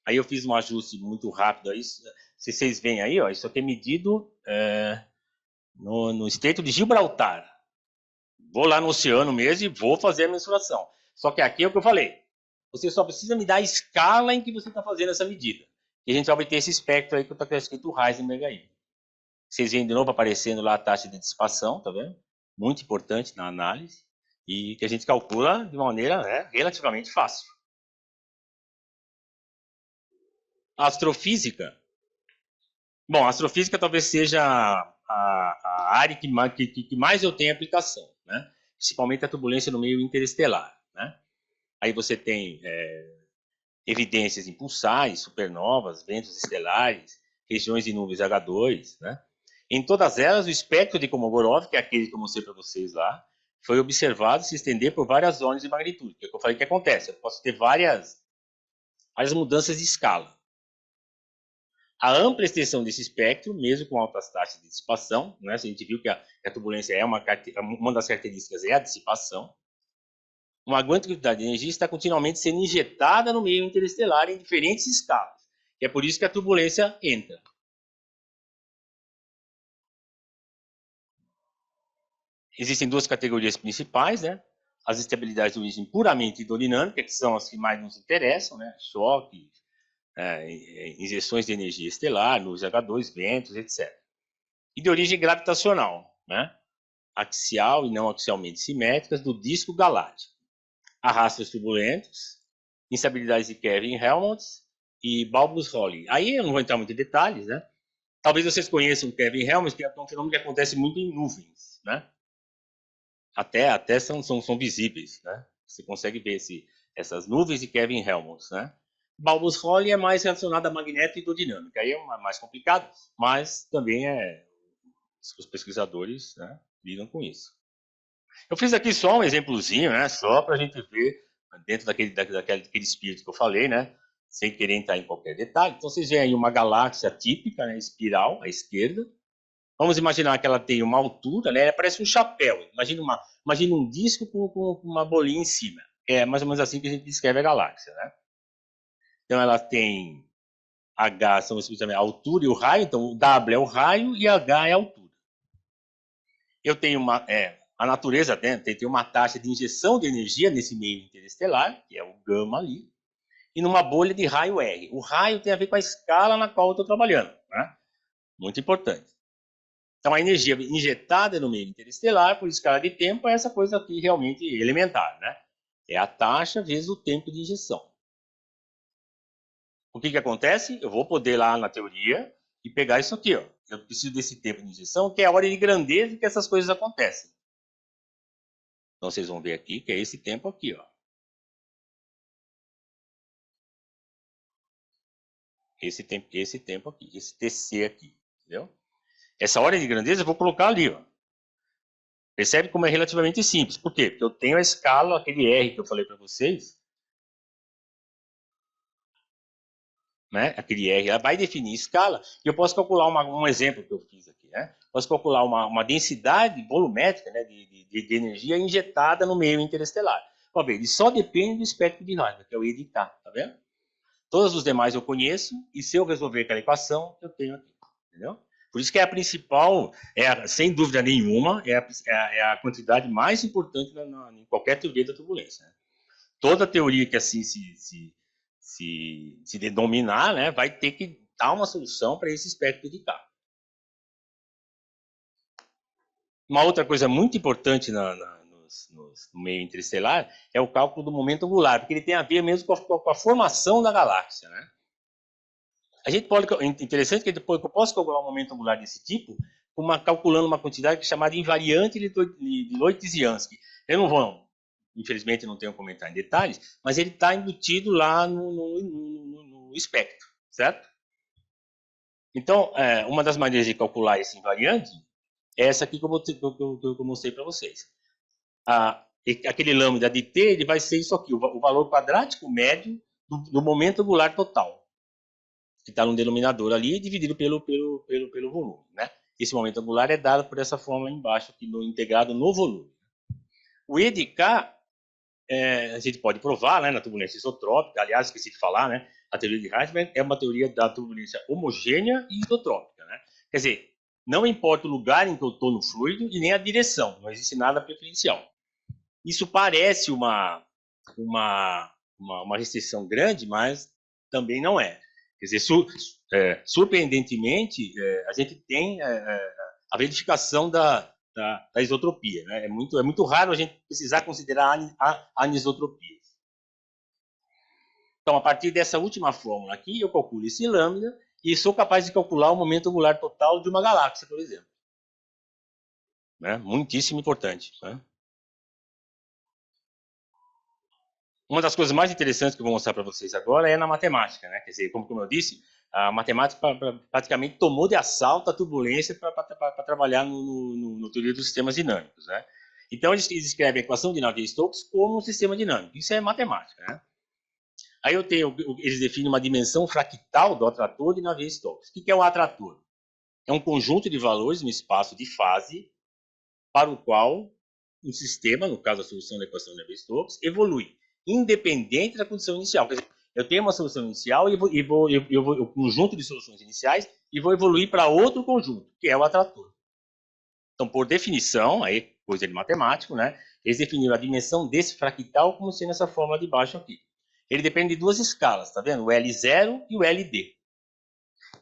Speaker 2: Aí eu fiz um ajuste muito rápido aí. Se vocês veem aí, ó, isso aqui é medido no Estreito de Gibraltar. Vou lá no oceano mesmo e vou fazer a mensuração. Só que aqui é o que eu falei. Você só precisa me dar a escala em que você está fazendo essa medida. E a gente vai obter esse espectro aí que está escrito Heisenberg aí. Vocês veem de novo aparecendo lá a taxa de dissipação, tá vendo? Muito importante na análise. E que a gente calcula de uma maneira relativamente fácil. Astrofísica. Bom, a astrofísica talvez seja a área que mais eu tenho aplicação, né? Principalmente a turbulência no meio interestelar, né? Aí você tem evidências em pulsares, supernovas, ventos estelares, regiões de nuvens H2, né? Em todas elas, o espectro de Kolmogorov, que é aquele que eu mostrei para vocês lá, foi observado se estender por várias zonas de magnitude. Que é o que eu falei que acontece. Eu posso ter várias mudanças de escala. A ampla extensão desse espectro, mesmo com altas taxas de dissipação, né? A gente viu que a turbulência é uma das características é a dissipação. Uma grande quantidade de energia está continuamente sendo injetada no meio interestelar em diferentes escalas. E é por isso que a turbulência entra. Existem duas categorias principais, né? As estabilidades de origem puramente hidrodinâmica, que são as que mais nos interessam, né? Choque, injeções de energia estelar, nuvens H2, ventos, etc. E de origem gravitacional, né? Axial e não axialmente simétricas do disco galáctico. Arrastos turbulentos, instabilidades de Kelvin-Helmholtz e Balbus-Rayleigh. Aí eu não vou entrar muito em detalhes, né? Talvez vocês conheçam o Kelvin-Helmholtz, que é um fenômeno que acontece muito em nuvens, né? Até são visíveis, né? Você consegue ver essas nuvens de Kelvin-Helmholtz, né? Balbus-Rayleigh é mais relacionado à magneto-hidrodinâmica. Aí é mais complicado, mas também os pesquisadores, né, lidam com isso. Eu fiz aqui só um exemplozinho, né? Só para a gente ver dentro daquele espírito que eu falei, né? Sem querer entrar em qualquer detalhe. Então vocês veem aí uma galáxia típica, né? Espiral à esquerda. Vamos imaginar que ela tem uma altura, né? Ela parece um chapéu. Imagina um disco com uma bolinha em cima. É mais ou menos assim que a gente descreve a galáxia, né? Então ela tem H, são a altura e o raio. Então o W é o raio e H é a altura. Eu tenho a natureza tem uma taxa de injeção de energia nesse meio interestelar, que é o gama ali, e numa bolha de raio R. O raio tem a ver com a escala na qual eu estou trabalhando, né? Muito importante. Então, a energia injetada no meio interestelar por escala de tempo é essa coisa aqui realmente elementar, né? É a taxa vezes o tempo de injeção. O que que acontece? Eu vou poder lá na teoria e pegar isso aqui, ó. Eu preciso desse tempo de injeção, que é a ordem de grandeza que essas coisas acontecem. Então, vocês vão ver aqui que é esse tempo aqui, ó. Esse tempo aqui, esse TC aqui, entendeu? Essa ordem de grandeza eu vou colocar ali, ó. Percebe como é relativamente simples. Por quê? Porque eu tenho a escala, aquele R que eu falei para vocês, né? Aquele R, ela vai definir escala, e eu posso calcular um exemplo que eu fiz aqui, né? Posso calcular uma densidade volumétrica, né, de energia injetada no meio interestelar. Pode ver, ele só depende do espectro de Rydberg, que é o E de K, tá vendo? Todos os demais eu conheço, e se eu resolver aquela equação, eu tenho aqui, entendeu? Por isso que é a principal, sem dúvida nenhuma, é a quantidade mais importante em qualquer teoria da turbulência, né? Toda teoria que assim se denominar, né, vai ter que dar uma solução para esse espectro de K. Uma outra coisa muito importante no meio interestelar é o cálculo do momento angular, porque ele tem a ver mesmo com a formação da galáxia, né? A gente pode, interessante que depois eu posso calcular um momento angular desse tipo, calculando uma quantidade chamada invariante de Lorentziansky. Eu não vou, infelizmente não tenho como comentar em detalhes, mas ele está embutido lá no espectro, certo? Então, uma das maneiras de calcular esse invariante é essa aqui que eu mostrei para vocês. Aquele lambda de t, ele vai ser isso aqui, o valor quadrático médio do momento angular total, que está no denominador ali, dividido pelo volume, né? Esse momento angular é dado por essa fórmula embaixo, aqui integrado no volume. O E de K, a gente pode provar, né, na turbulência isotrópica. Aliás, esqueci de falar, né? A teoria de Rydberg é uma teoria da turbulência homogênea e isotrópica, né? Quer dizer, não importa o lugar em que eu estou no fluido e nem a direção, não existe nada preferencial. Isso parece uma restrição grande, mas também não é. Quer dizer, surpreendentemente, a gente tem a verificação da isotropia, né? É muito raro a gente precisar considerar anisotropias. Então, a partir dessa última fórmula aqui, eu calculo esse lambda e sou capaz de calcular o momento angular total de uma galáxia, por exemplo. Né? Muitíssimo importante. Né? Uma das coisas mais interessantes que eu vou mostrar para vocês agora é na matemática, né? Quer dizer, como eu disse, a matemática praticamente tomou de assalto a turbulência para trabalhar no teoria dos sistemas dinâmicos, né? Então, eles escrevem a equação de Navier-Stokes como um sistema dinâmico. Isso é matemática, né? Aí eles definem uma dimensão fractal do atrator de Navier-Stokes. O que é um atrator? É um conjunto de valores no espaço de fase para o qual um sistema, no caso a solução da equação de Navier-Stokes, evolui, independente da condição inicial. Quer dizer, eu tenho uma solução inicial e vou o conjunto de soluções iniciais e vou evoluir para outro conjunto, que é o atrator. Então, por definição, aí coisa de matemático, né? Eles definiram a dimensão desse fractal como sendo essa fórmula de baixo aqui. Ele depende de duas escalas, tá vendo? O L0 e o LD.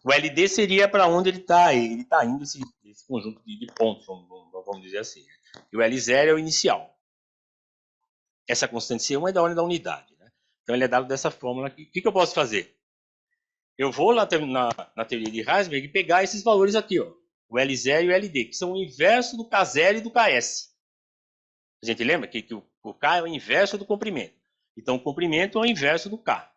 Speaker 2: O LD seria para onde ele está indo esse conjunto de pontos, vamos dizer assim. E o L0 é o inicial. Essa constante C1 é da ordem da unidade, né? Então ele é dado dessa fórmula aqui. O que eu posso fazer? Eu vou lá na teoria de Rydberg e pegar esses valores aqui, ó, o L0 e o LD, que são o inverso do K0 e do Ks. A gente lembra que o K é o inverso do comprimento. Então o comprimento é o inverso do K.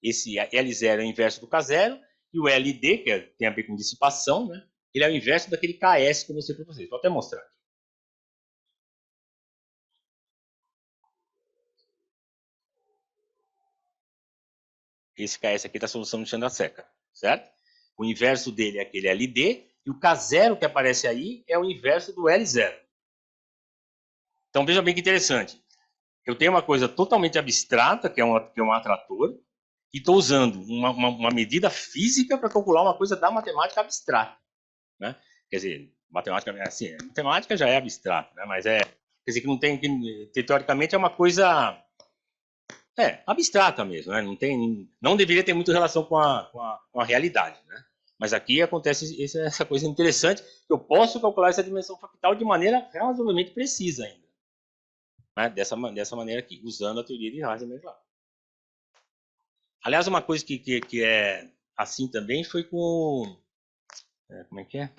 Speaker 2: Esse L0 é o inverso do K0 e o LD, que tem a ver com dissipação, né? Ele é o inverso daquele Ks que eu mostrei para vocês. Vou até mostrar aqui. Esse Ks aqui está a solução do Chandrasekhar, certo? O inverso dele é aquele LD e o K0 que aparece aí é o inverso do L0. Então veja bem que interessante. Eu tenho uma coisa totalmente abstrata, que é um atrator, e estou usando uma medida física para calcular uma coisa da matemática abstrata. Né? Quer dizer, matemática já é abstrata, né? Mas quer dizer que não tem, teoricamente é uma coisa abstrata mesmo, né? Não deveria ter muita relação com a realidade, né? Mas aqui acontece essa coisa interessante, que eu posso calcular essa dimensão fractal de maneira razoavelmente precisa ainda. Né? Dessa maneira aqui, usando a teoria de Heisenberg lá. Aliás, uma coisa que é assim também foi com... como é que é?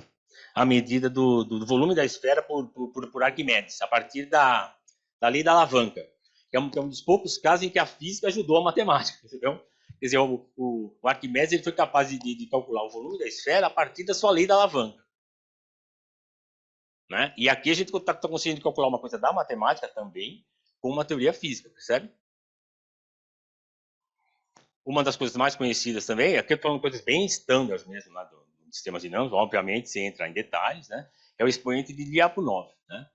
Speaker 2: A medida do volume da esfera por Arquimedes, a partir da lei da alavanca, que é um dos poucos casos em que a física ajudou a matemática, entendeu? Quer dizer, o Arquimedes ele foi capaz de calcular o volume da esfera a partir da sua lei da alavanca. Né? E aqui a gente está conseguindo calcular uma coisa da matemática também, com uma teoria física, percebe? Uma das coisas mais conhecidas também, aqui falando coisas bem standards mesmo, lá do sistemas dinâmicos, obviamente, sem entrar em detalhes, né? É o expoente de Lyapunov, né?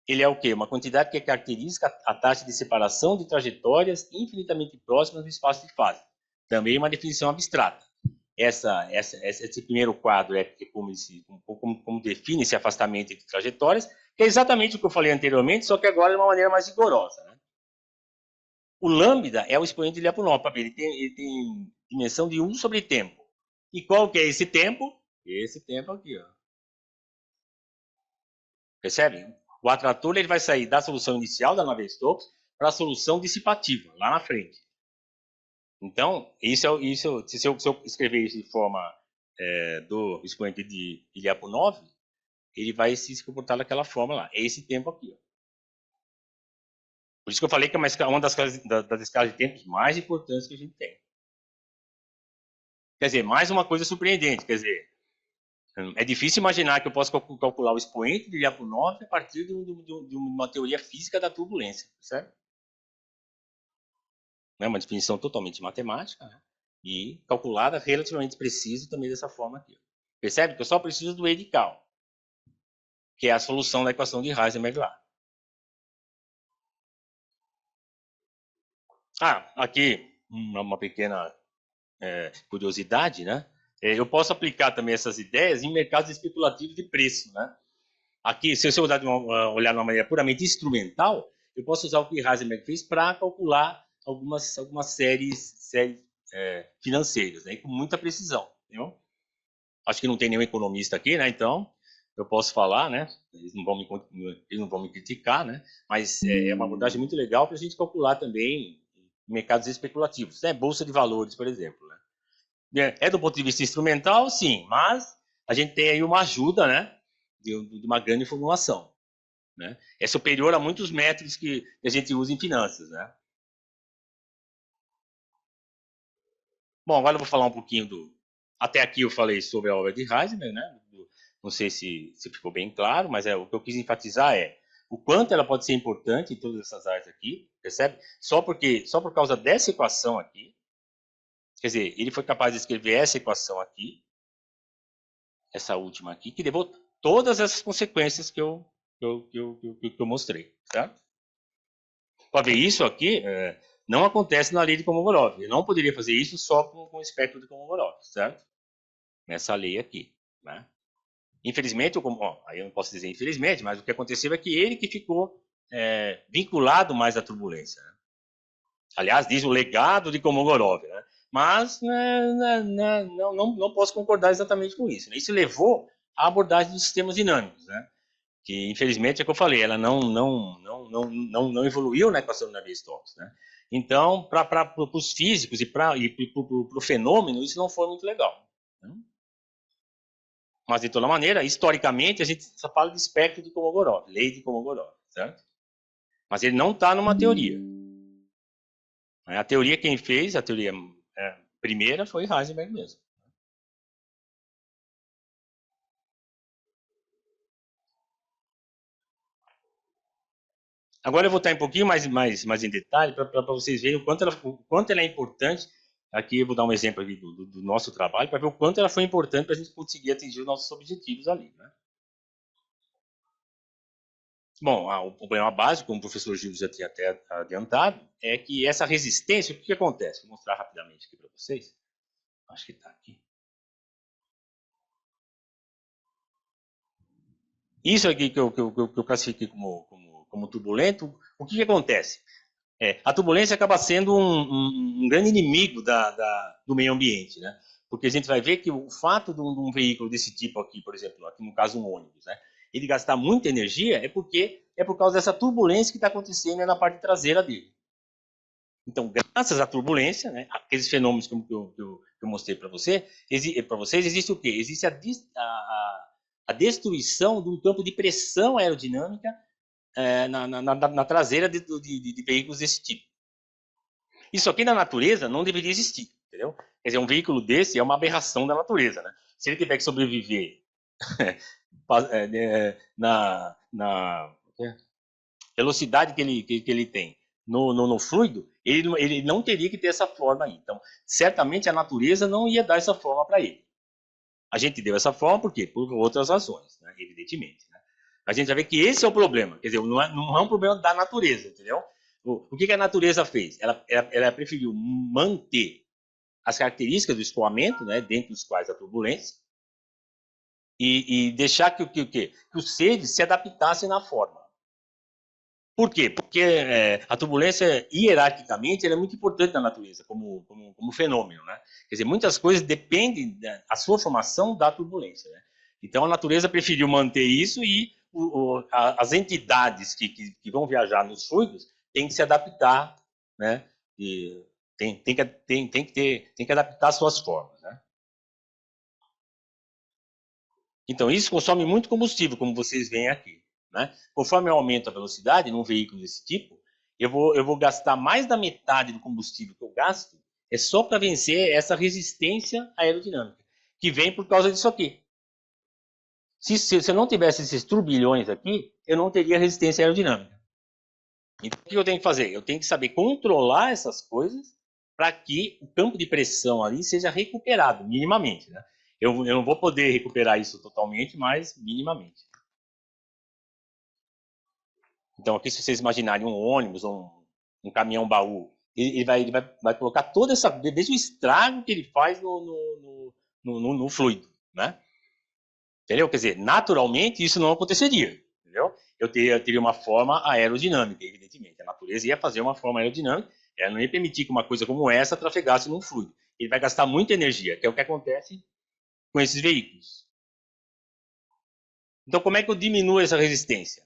Speaker 2: Ele é o quê? Uma quantidade que caracteriza a taxa de separação de trajetórias infinitamente próximas do espaço de fase. Também uma definição abstrata. Esse primeiro quadro é como define esse afastamento entre trajetórias, que é exatamente o que eu falei anteriormente, só que agora de uma maneira mais rigorosa. Né? O lambda é o expoente de Lyapunov. Ele tem dimensão de 1 sobre tempo. E qual que é esse tempo? Esse tempo aqui. Ó. Percebe? O atrator ele vai sair da solução inicial da Navier-Stokes para a solução dissipativa, lá na frente. Então, se eu escrever isso de forma do expoente de Lyapunov, ele vai se comportar daquela forma lá. É esse tempo aqui. Ó. Por isso que eu falei que é uma das escalas de tempos mais importantes que a gente tem. Quer dizer, mais uma coisa surpreendente. Quer dizer, é difícil imaginar que eu possa calcular o expoente de Lyapunov a partir de uma teoria física da turbulência, certo? É uma definição totalmente matemática, né? E calculada relativamente preciso também dessa forma aqui. Percebe que eu só preciso do E de Cal, que é a solução da equação de Heisenberg lá. Aqui uma pequena curiosidade, né? Eu posso aplicar também essas ideias em mercados especulativos de preço, né? Aqui, se eu olhar de uma maneira puramente instrumental, eu posso usar o que Heisenberg fez para calcular algumas séries financeiras, né? Com muita precisão, entendeu? Acho que não tem nenhum economista aqui, né? Então, eu posso falar, né? Eles não vão me criticar, né? Mas é uma abordagem muito legal para a gente calcular também mercados especulativos, né? Bolsa de valores, por exemplo, né? É do ponto de vista instrumental, sim, mas a gente tem aí uma ajuda, né? De uma grande formulação, né? É superior a muitos métodos que a gente usa em finanças, né? Bom, agora eu vou falar um pouquinho até aqui eu falei sobre a obra de Heisenberg, né? Não sei se ficou bem claro, mas o que eu quis enfatizar é o quanto ela pode ser importante em todas essas áreas aqui, percebe? Só por causa dessa equação aqui, quer dizer, ele foi capaz de escrever essa equação aqui, essa última aqui, que levou todas essas consequências que eu mostrei, certo? Para ver isso aqui, não acontece na lei de Kolmogorov. Eu não poderia fazer isso só com o espectro de Kolmogorov, certo? Nessa lei aqui, né? Infelizmente, aí eu não posso dizer infelizmente, mas o que aconteceu é que ele que ficou vinculado mais à turbulência. Né? Aliás, diz o legado de Kolmogorov, né? Mas não posso concordar exatamente com isso. Né? Isso levou à abordagem dos sistemas dinâmicos, né? Que infelizmente é o que eu falei, ela não evoluiu na equação de Navier-Stokes, né? Então, para os físicos e para o fenômeno, isso não foi muito legal. Né? Mas, de toda maneira, historicamente, a gente só fala de espectro de Kolmogorov, lei de Kolmogorov, certo? Mas ele não está numa teoria. A teoria quem fez, a teoria primeira, foi Heisenberg mesmo. Agora eu vou estar um pouquinho mais em detalhe para vocês verem o quanto ela é importante. Aqui eu vou dar um exemplo aqui do nosso trabalho para ver o quanto ela foi importante para a gente conseguir atingir os nossos objetivos ali. Né? Bom, o problema básico, como o professor Gil já tinha até adiantado, é que essa resistência, o que acontece? Vou mostrar rapidamente aqui para vocês. Acho que está aqui. Isso aqui que eu classifiquei como turbulento, o que acontece? A turbulência acaba sendo um grande inimigo do meio ambiente, né? Porque a gente vai ver que o fato de um veículo desse tipo aqui, por exemplo, aqui no caso um ônibus, né, ele gastar muita energia é porque é por causa dessa turbulência que está acontecendo na parte traseira dele. Então, graças à turbulência, né, aqueles fenômenos que eu mostrei para vocês, existe o quê? Existe a destruição de um campo de pressão aerodinâmica na traseira de veículos desse tipo. Isso aqui na natureza não deveria existir, entendeu? Quer dizer, um veículo desse é uma aberração da natureza, né? Se ele tiver que sobreviver na velocidade que ele tem no fluido, ele não teria que ter essa forma aí. Então, certamente a natureza não ia dar essa forma para ele. A gente deu essa forma por quê? Por outras razões, né? Evidentemente. Né? A gente já vê que esse é o problema. Quer dizer, não é um problema da natureza, entendeu? O que a natureza fez? Ela preferiu manter as características do escoamento, né, dentro dos quais a turbulência, e deixar que os seres se adaptassem na forma. Por quê? Porque a turbulência, hierarquicamente, ela é muito importante na natureza, como fenômeno. Né? Quer dizer, muitas coisas dependem da sua formação da turbulência. Né? Então, a natureza preferiu manter isso e as entidades que vão viajar nos fluidos têm que se adaptar, né? E tem que adaptar as suas formas. Né? Então, isso consome muito combustível, como vocês veem aqui. Né? Conforme eu aumento a velocidade num veículo desse tipo, eu vou gastar mais da metade do combustível que eu gasto é só para vencer essa resistência aerodinâmica, que vem por causa disso aqui. Se eu não tivesse esses turbilhões aqui, eu não teria resistência aerodinâmica. Então, o que eu tenho que fazer? Eu tenho que saber controlar essas coisas para que o campo de pressão ali seja recuperado, minimamente. Né? Eu não vou poder recuperar isso totalmente, mas minimamente. Então, aqui, se vocês imaginarem um ônibus, um caminhão-baú, ele vai colocar toda essa... Desde o estrago que ele faz no fluido, né? Entendeu? Quer dizer, naturalmente, isso não aconteceria, entendeu? Eu teria uma forma aerodinâmica, evidentemente. A natureza ia fazer uma forma aerodinâmica, ela não ia permitir que uma coisa como essa trafegasse num fluido. Ele vai gastar muita energia, que é o que acontece com esses veículos. Então, como é que eu diminuo essa resistência?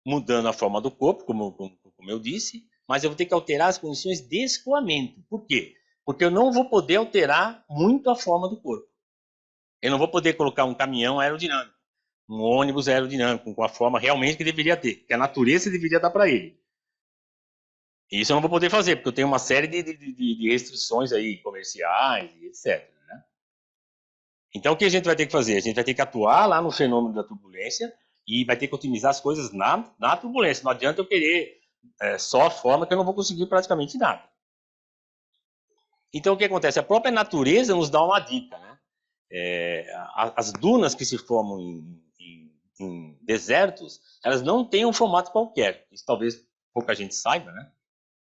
Speaker 2: Mudando a forma do corpo, como eu disse, mas eu vou ter que alterar as condições de escoamento. Por quê? Porque eu não vou poder alterar muito a forma do corpo. Eu não vou poder colocar um caminhão aerodinâmico, um ônibus aerodinâmico, com a forma realmente que deveria ter, que a natureza deveria dar para ele. Isso eu não vou poder fazer, porque eu tenho uma série de restrições aí, comerciais e etc. Né? Então, o que a gente vai ter que fazer? A gente vai ter que atuar lá no fenômeno da turbulência e vai ter que otimizar as coisas na turbulência. Não adianta eu querer só a forma que eu não vou conseguir praticamente nada. Então, o que acontece? A própria natureza nos dá uma dica. Né? As dunas que se formam em desertos, elas não têm um formato qualquer. Isso talvez pouca gente saiba. Né?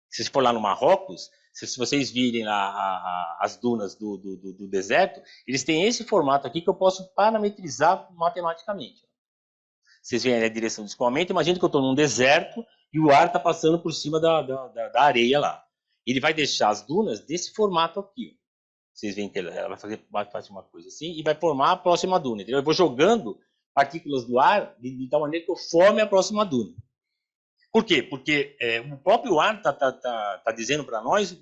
Speaker 2: Se você for lá no Marrocos, se vocês virem lá as dunas do deserto, eles têm esse formato aqui que eu posso parametrizar matematicamente. Vocês veem a direção de escoamento, imagina que eu estou num deserto e o ar está passando por cima da areia lá. Ele vai deixar as dunas desse formato aqui. Ó. Vocês veem que ela vai fazer uma coisa assim e vai formar a próxima duna. Entendeu? Eu vou jogando partículas do ar de tal maneira que eu forme a próxima duna. Por quê? Porque o próprio ar está dizendo para nós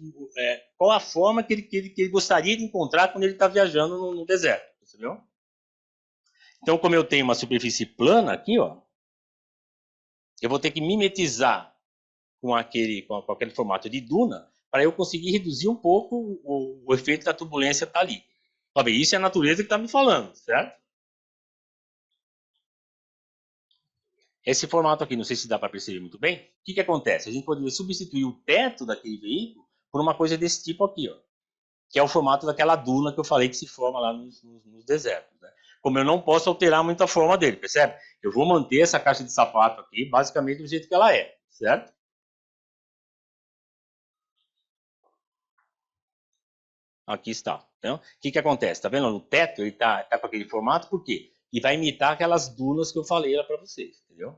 Speaker 2: qual a forma que ele gostaria de encontrar quando ele está viajando no deserto. Percebeu? Então, como eu tenho uma superfície plana aqui, ó, eu vou ter que mimetizar com aquele formato de duna para eu conseguir reduzir um pouco o efeito da turbulência estar ali. Talvez isso é a natureza que está me falando, certo? Esse formato aqui, não sei se dá para perceber muito bem, o que acontece? A gente poderia substituir o teto daquele veículo por uma coisa desse tipo aqui, ó, que é o formato daquela duna que eu falei que se forma lá nos desertos. Né? Como eu não posso alterar muito a forma dele, percebe? Eu vou manter essa caixa de sapato aqui basicamente do jeito que ela é, certo? Aqui está. Então, o que acontece? Tá vendo? No teto ele tá com aquele formato, por quê? E vai imitar aquelas dunas que eu falei lá para vocês, entendeu?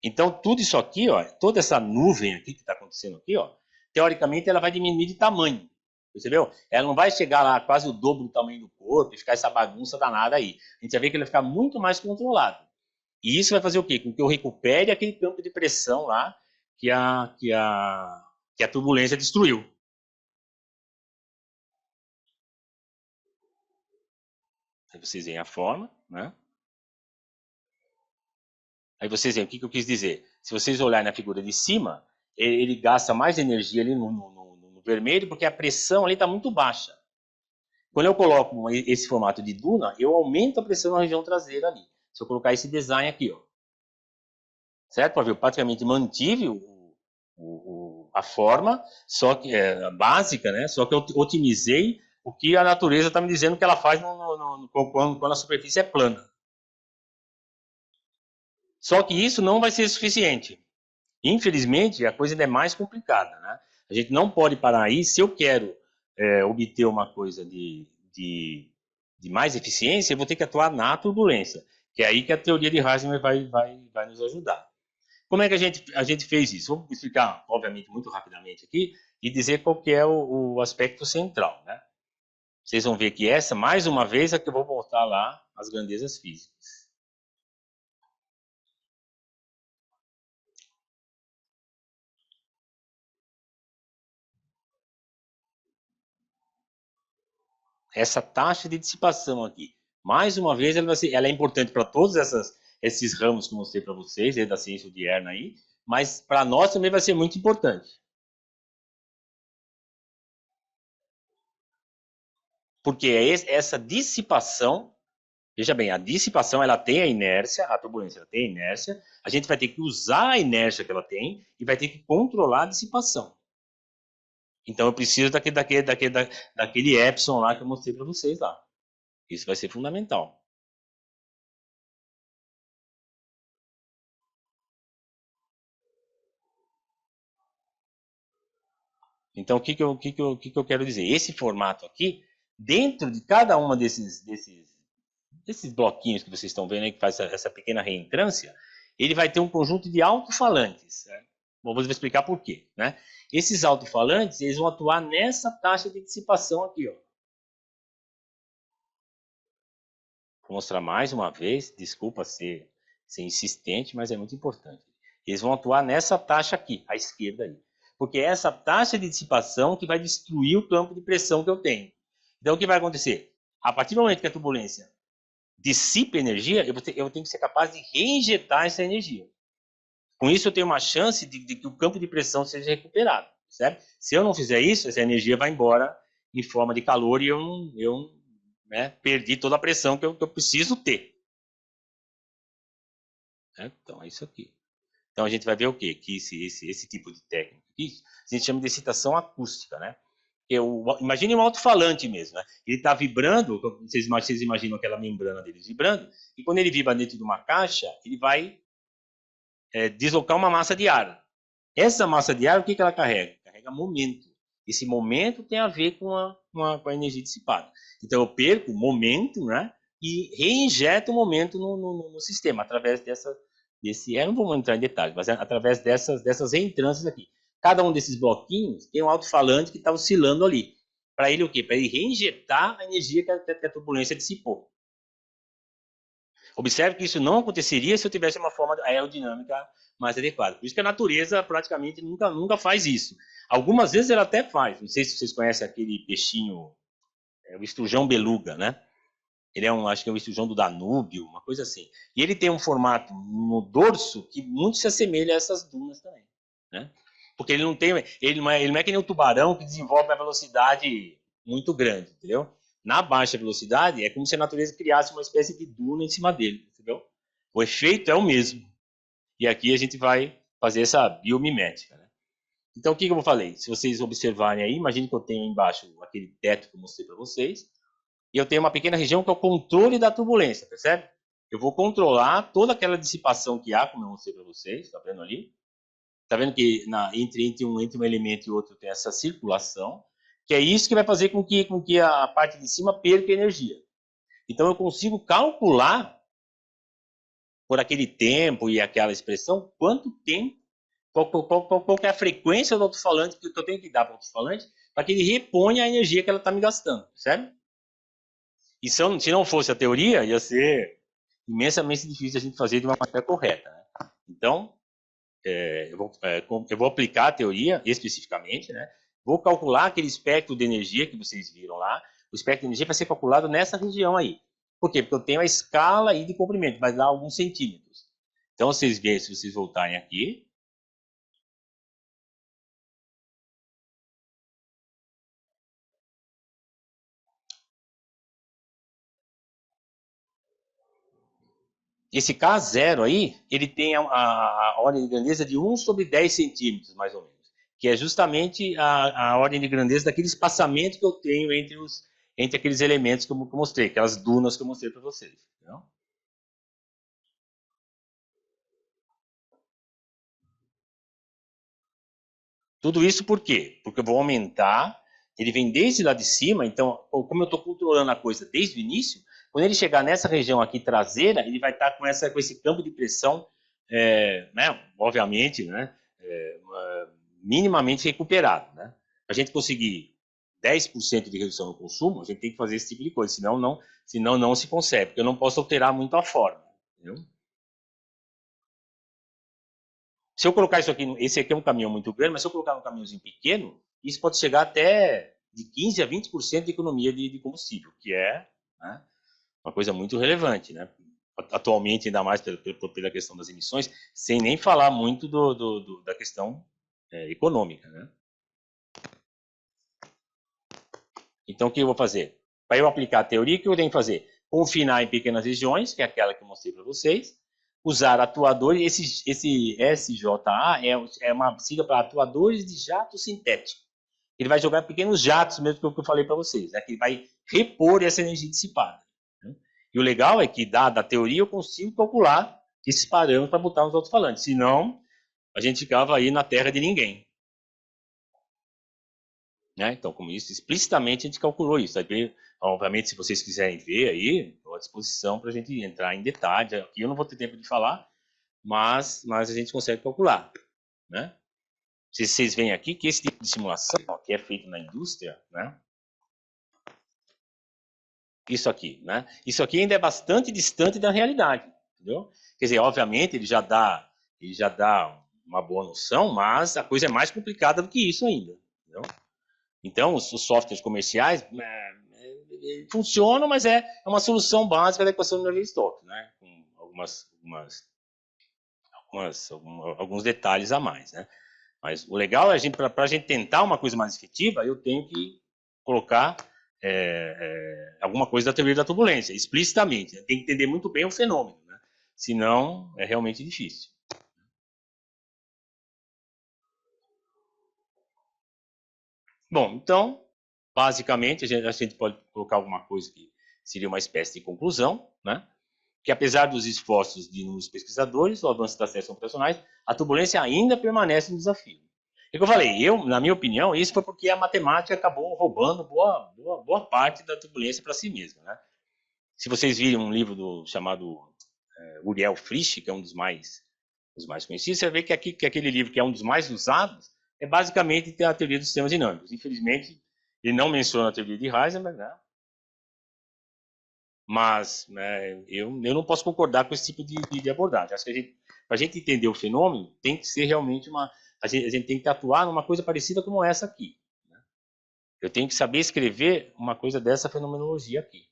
Speaker 2: Então, tudo isso aqui, ó, toda essa nuvem aqui que está acontecendo aqui, ó, teoricamente ela vai diminuir de tamanho. Percebeu? Ela não vai chegar lá quase o dobro do tamanho do corpo e ficar essa bagunça danada aí. A gente vai ver que ele vai ficar muito mais controlado. E isso vai fazer o quê? Com que eu recupere aquele campo de pressão lá que a turbulência destruiu. Aí vocês veem a forma, né? Aí vocês veem o que eu quis dizer. Se vocês olharem na figura de cima, ele gasta mais energia ali no vermelho, porque a pressão ali está muito baixa. Quando eu coloco esse formato de duna, eu aumento a pressão na região traseira ali. Se eu colocar esse design aqui, ó. Certo? Para ver, eu praticamente mantive a forma, só que básica, né? Só que eu otimizei o que a natureza está me dizendo que ela faz quando a superfície é plana. Só que isso não vai ser suficiente. Infelizmente, a coisa ainda é mais complicada, né? A gente não pode parar aí. Se eu quero obter uma coisa de mais eficiência, eu vou ter que atuar na turbulência, que é aí que a teoria de Heisenberg vai nos ajudar. Como é que a gente fez isso? Vou explicar, obviamente, muito rapidamente aqui e dizer qual que é o aspecto central, né? Vocês vão ver que essa, mais uma vez, é que eu vou voltar lá às grandezas físicas. Essa taxa de dissipação aqui, mais uma vez, ela é importante para todos esses ramos que eu mostrei para vocês, da ciência de Erna aí, mas para nós também vai ser muito importante. Porque essa dissipação, veja bem, a dissipação ela tem a inércia, a turbulência ela tem a inércia, a gente vai ter que usar a inércia que ela tem e vai ter que controlar a dissipação. Então eu preciso daquele epsilon lá que eu mostrei para vocês lá. Isso vai ser fundamental. Então o que eu quero dizer? Esse formato aqui, dentro de cada uma desses bloquinhos que vocês estão vendo aí, que faz essa pequena reentrância, ele vai ter um conjunto de alto-falantes. Né? Vou explicar por quê. Né? Esses alto-falantes, eles vão atuar nessa taxa de dissipação aqui. Ó. Vou mostrar mais uma vez, desculpa ser insistente, mas é muito importante. Eles vão atuar nessa taxa aqui, à esquerda aí. Porque é essa taxa de dissipação que vai destruir o campo de pressão que eu tenho. Então, o que vai acontecer? A partir do momento que a turbulência dissipa energia, eu tenho que ser capaz de reinjetar essa energia. Com isso, eu tenho uma chance de que o campo de pressão seja recuperado, certo? Se eu não fizer isso, essa energia vai embora em forma de calor e eu perdi toda a pressão que eu preciso ter. Então, é isso aqui. Então, a gente vai ver o quê? Que esse tipo de técnica aqui, a gente chama de excitação acústica, né? Imagine um alto-falante mesmo, né? Ele está vibrando, vocês imaginam aquela membrana dele vibrando, e quando ele vibra dentro de uma caixa, ele vai deslocar uma massa de ar. Essa massa de ar, o que ela carrega? Carrega momento. Esse momento tem a ver com a energia dissipada. Então, eu perco momento, né? E reinjeto o momento no sistema, através eu não vou entrar em detalhes, mas através dessas reentrâncias aqui. Cada um desses bloquinhos tem um alto-falante que está oscilando ali. Para ele o quê? Para ele reinjetar a energia que a turbulência dissipou. Observe que isso não aconteceria se eu tivesse uma forma aerodinâmica mais adequada. Por isso que a natureza praticamente nunca faz isso. Algumas vezes ela até faz. Não sei se vocês conhecem aquele peixinho, o estrujão beluga, né? Ele acho que é um estrujão do Danúbio, uma coisa assim. E ele tem um formato no dorso que muito se assemelha a essas dunas também, né? Porque ele não é que nem o tubarão que desenvolve uma velocidade muito grande, entendeu? Na baixa velocidade é como se a natureza criasse uma espécie de duna em cima dele, entendeu? O efeito é o mesmo. E aqui a gente vai fazer essa biomimética, né? Então o que eu falei? Se vocês observarem aí, imagine que eu tenho embaixo aquele teto que eu mostrei para vocês. E eu tenho uma pequena região que é o controle da turbulência, percebe? Eu vou controlar toda aquela dissipação que há, como eu mostrei para vocês, tá vendo ali? Tá vendo que entre um elemento e outro tem essa circulação, que é isso que vai fazer com que a parte de cima perca energia. Então eu consigo calcular, por aquele tempo e aquela expressão, qual é a frequência do alto-falante que eu tenho que dar para o alto-falante para que ele reponha a energia que ela está me gastando, certo? E se não fosse a teoria, ia ser imensamente difícil a gente fazer de uma maneira correta, né? Então, eu vou aplicar a teoria especificamente, né? Vou calcular aquele espectro de energia que vocês viram lá. O espectro de energia vai ser calculado nessa região aí. Por quê? Porque eu tenho a escala aí de comprimento, vai dar alguns centímetros. Então, vocês veem, se vocês voltarem aqui, esse K0 aí, ele tem a ordem de grandeza de 1 sobre 10 centímetros, mais ou menos. Que é justamente a ordem de grandeza daquele espaçamento que eu tenho entre aqueles elementos que eu mostrei, aquelas dunas que eu mostrei para vocês. Entendeu? Tudo isso por quê? Porque eu vou aumentar, ele vem desde lá de cima, então, como eu estou controlando a coisa desde o início, quando ele chegar nessa região aqui traseira, ele vai estar com esse campo de pressão, né, obviamente, né, minimamente recuperado. Né? Para a gente conseguir 10% de redução no consumo, a gente tem que fazer esse tipo de coisa, senão não se consegue, porque eu não posso alterar muito a forma. Entendeu? Se eu colocar isso aqui, esse aqui é um caminhão muito grande, mas se eu colocar um caminhãozinho pequeno, isso pode chegar até de 15 a 20% de economia de combustível, que é, né, uma coisa muito relevante, né? Atualmente, ainda mais pela questão das emissões, sem nem falar muito da questão econômica, né? Então, o que eu vou fazer? Para eu aplicar a teoria, o que eu tenho que fazer? Confinar em pequenas regiões, que é aquela que eu mostrei para vocês, usar atuadores, esse SJA é uma sigla para atuadores de jato sintético. Ele vai jogar pequenos jatos, mesmo que eu falei para vocês, né? Que ele vai repor essa energia dissipada. Né? E o legal é que, dada a teoria, eu consigo calcular esses parâmetros para botar nos alto-falantes. Senão, a gente ficava aí na terra de ninguém. Né? Então, como isso, explicitamente a gente calculou isso. Aí, obviamente, se vocês quiserem ver aí, estou à disposição para a gente entrar em detalhe. Aqui eu não vou ter tempo de falar, mas a gente consegue calcular. Né? Se vocês veem aqui que esse tipo de simulação que é feito na indústria, né? Isso aqui ainda é bastante distante da realidade, entendeu? Quer dizer, obviamente ele já dá uma boa noção, mas a coisa é mais complicada do que isso ainda, entendeu? Então, os softwares comerciais funcionam, mas é uma solução básica da equação de Navier-Stokes, né? Com alguns detalhes a mais, né? Mas o legal é para a gente tentar uma coisa mais efetiva, eu tenho que colocar alguma coisa da teoria da turbulência, explicitamente. Né? Tem que entender muito bem o fenômeno, né? Senão é realmente difícil. Bom, então, basicamente, a gente pode colocar alguma coisa que seria uma espécie de conclusão, né? Que apesar dos esforços de inúmeros pesquisadores, o avanço das ciências computacionais, a turbulência ainda permanece um desafio. É o que eu falei, na minha opinião, isso foi porque a matemática acabou roubando boa parte da turbulência para si mesma. Né? Se vocês virem um livro chamado Uriel Frisch, que é um dos mais conhecidos, você vai ver que aquele livro, que é um dos mais usados, é basicamente a teoria dos sistemas dinâmicos. Infelizmente, ele não menciona a teoria de Heisenberg, né? Mas né, eu não posso concordar com esse tipo de abordagem. Acho que para a gente entender o fenômeno, tem que ser realmente a gente tem que atuar numa coisa parecida como essa aqui. Né? Eu tenho que saber escrever uma coisa dessa fenomenologia aqui.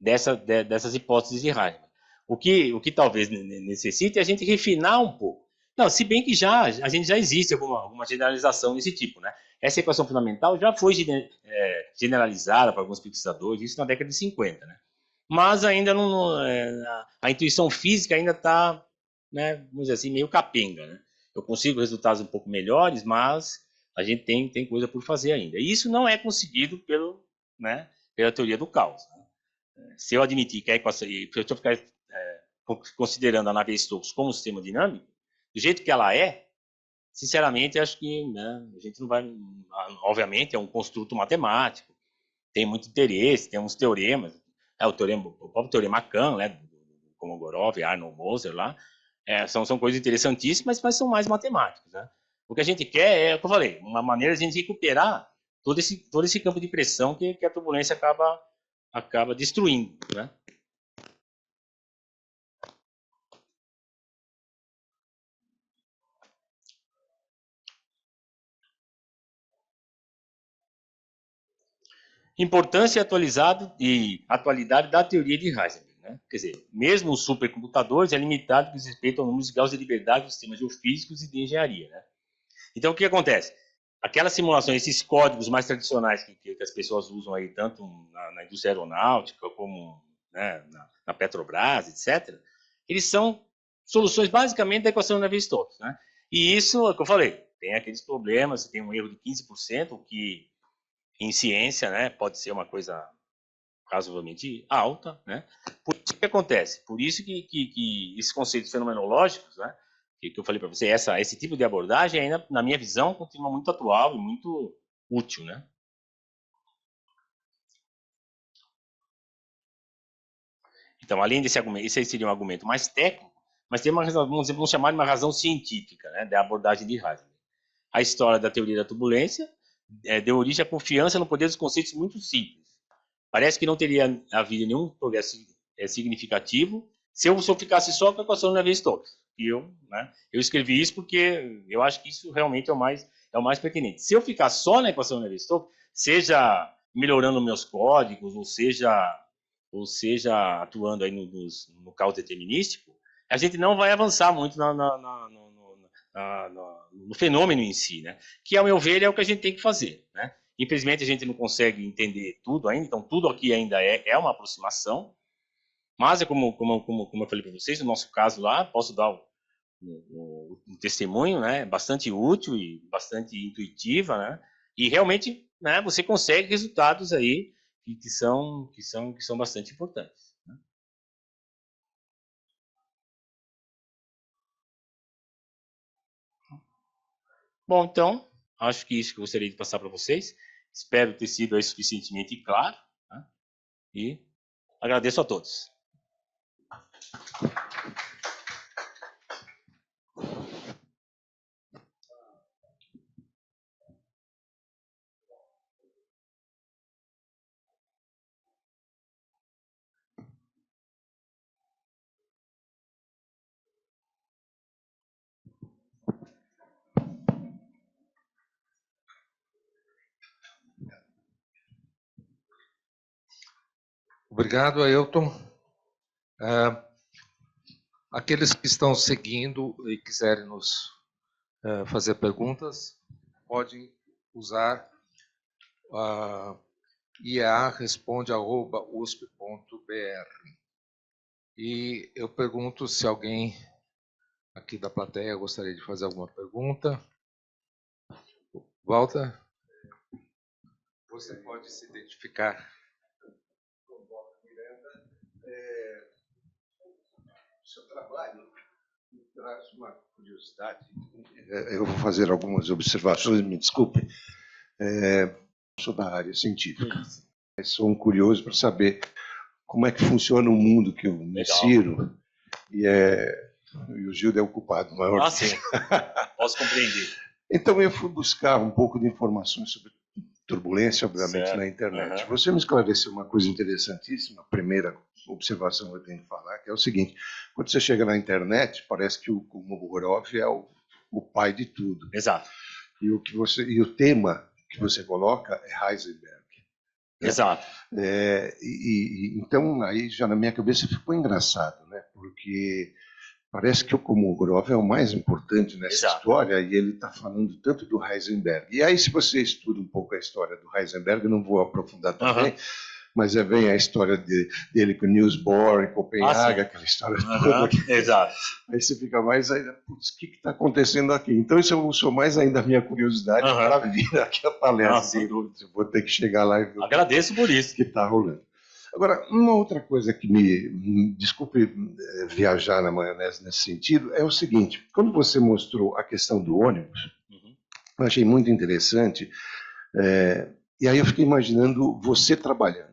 Speaker 2: Dessas hipóteses de Heisenberg. O que talvez necessite é a gente refinar um pouco. Não, se bem que a gente já existe alguma generalização desse tipo, né? Essa equação fundamental já foi generalizada para alguns pesquisadores, isso na década de 50, né? Mas ainda a intuição física ainda está, né, vamos dizer assim, meio capenga, né? Eu consigo resultados um pouco melhores, mas a gente tem coisa por fazer ainda. E isso não é conseguido pela teoria do caos. Né? Se eu admitir que a equação, se eu ficar considerando a Navier-Stokes como um sistema dinâmico, do jeito que ela é, sinceramente, acho que né, a gente não vai. Obviamente, é um construto matemático, tem muito interesse, tem uns teoremas. o próprio teorema Kahn, né, do Kolmogorov, Arnold Moser lá, são coisas interessantíssimas, mas são mais matemáticas, né? O que a gente quer é, como eu falei, uma maneira de a gente recuperar todo esse campo de pressão que a turbulência acaba destruindo, né? Importância e atualidade da teoria de Heisenberg, né? Quer dizer, mesmo os supercomputadores é limitado com respeito ao número de graus de liberdade dos sistemas geofísicos e de engenharia, né? Então, o que acontece? Aquelas simulações, esses códigos mais tradicionais que as pessoas usam aí, tanto na indústria aeronáutica, como, né, na Petrobras, etc., eles são soluções basicamente da equação de Navier-Stokes, né? E isso, é o que eu falei, tem aqueles problemas, tem um erro de 15%, o que em ciência, né, pode ser uma coisa razoavelmente alta, né? Por isso que acontece, por isso que esses conceitos fenomenológicos, né, que eu falei para você, esse tipo de abordagem ainda, na minha visão, continua muito atual e muito útil, né? Então, além desse argumento, esse seria um argumento mais técnico, mas tem uma razão, vamos chamar de uma razão científica, né, da abordagem de Heisenberg. A história da teoria da turbulência deu origem à confiança no poder dos conceitos muito simples. Parece que não teria havido nenhum progresso significativo se eu ficasse só com a equação de Navier-Stokes. E eu escrevi isso porque eu acho que isso realmente é o mais pertinente. Se eu ficar só na equação de Navier-Stokes, seja melhorando meus códigos, ou seja atuando aí no caos determinístico, a gente não vai avançar muito no fenômeno em si, né? Que, ao meu ver, é o que a gente tem que fazer, né? Infelizmente, a gente não consegue entender tudo ainda, então tudo aqui ainda é uma aproximação, mas é como eu falei para vocês, no nosso caso lá, posso dar um testemunho, né? Bastante útil e bastante intuitiva, né? E realmente, né, você consegue resultados aí que são bastante importantes, né? Bom, então, acho que isso que eu gostaria de passar para vocês. Espero ter sido aí suficientemente claro, né? E agradeço a todos.
Speaker 1: Obrigado, Ailton. Aqueles que estão seguindo e quiserem nos fazer perguntas, podem usar iea@usp.br. E eu pergunto se alguém aqui da plateia gostaria de fazer alguma pergunta. Walter, você pode se identificar.
Speaker 3: O seu trabalho me traz uma curiosidade. Eu vou fazer algumas observações, me desculpe. Sou da área científica. Sou um curioso para saber como é que funciona o mundo que eu me insiro. E o Gildo é o culpado maior.
Speaker 2: Sim. Posso compreender.
Speaker 3: Então eu fui buscar um pouco de informações sobre turbulência, obviamente, certo, na internet. Você me esclareceu uma coisa interessantíssima, a primeira observação que eu tenho que falar, que é o seguinte: quando você chega na internet, parece que o Kolmogorov é o pai de tudo.
Speaker 2: Exato.
Speaker 3: E o tema que você coloca é Heisenberg.
Speaker 2: Exato.
Speaker 3: Então, aí já na minha cabeça ficou engraçado, né? Porque parece que o Kolmogorov é o mais importante nessa história, e ele está falando tanto do Heisenberg. E aí, se você estuda um pouco a história do Heisenberg, eu não vou aprofundar também, mas vem a história dele com Niels Bohr em Copenhague, aquela história toda.
Speaker 2: Exato.
Speaker 3: Aí você fica mais ainda, putz, o que está acontecendo aqui? Então isso aguçou mais ainda a minha curiosidade para vir aqui a palestra. Vou ter que chegar lá e ver.
Speaker 2: Agradeço por isso.
Speaker 3: O que está rolando. Agora, uma outra coisa que desculpe viajar na maionese nesse sentido, é o seguinte: quando você mostrou a questão do ônibus, eu achei muito interessante, e aí eu fiquei imaginando você trabalhando.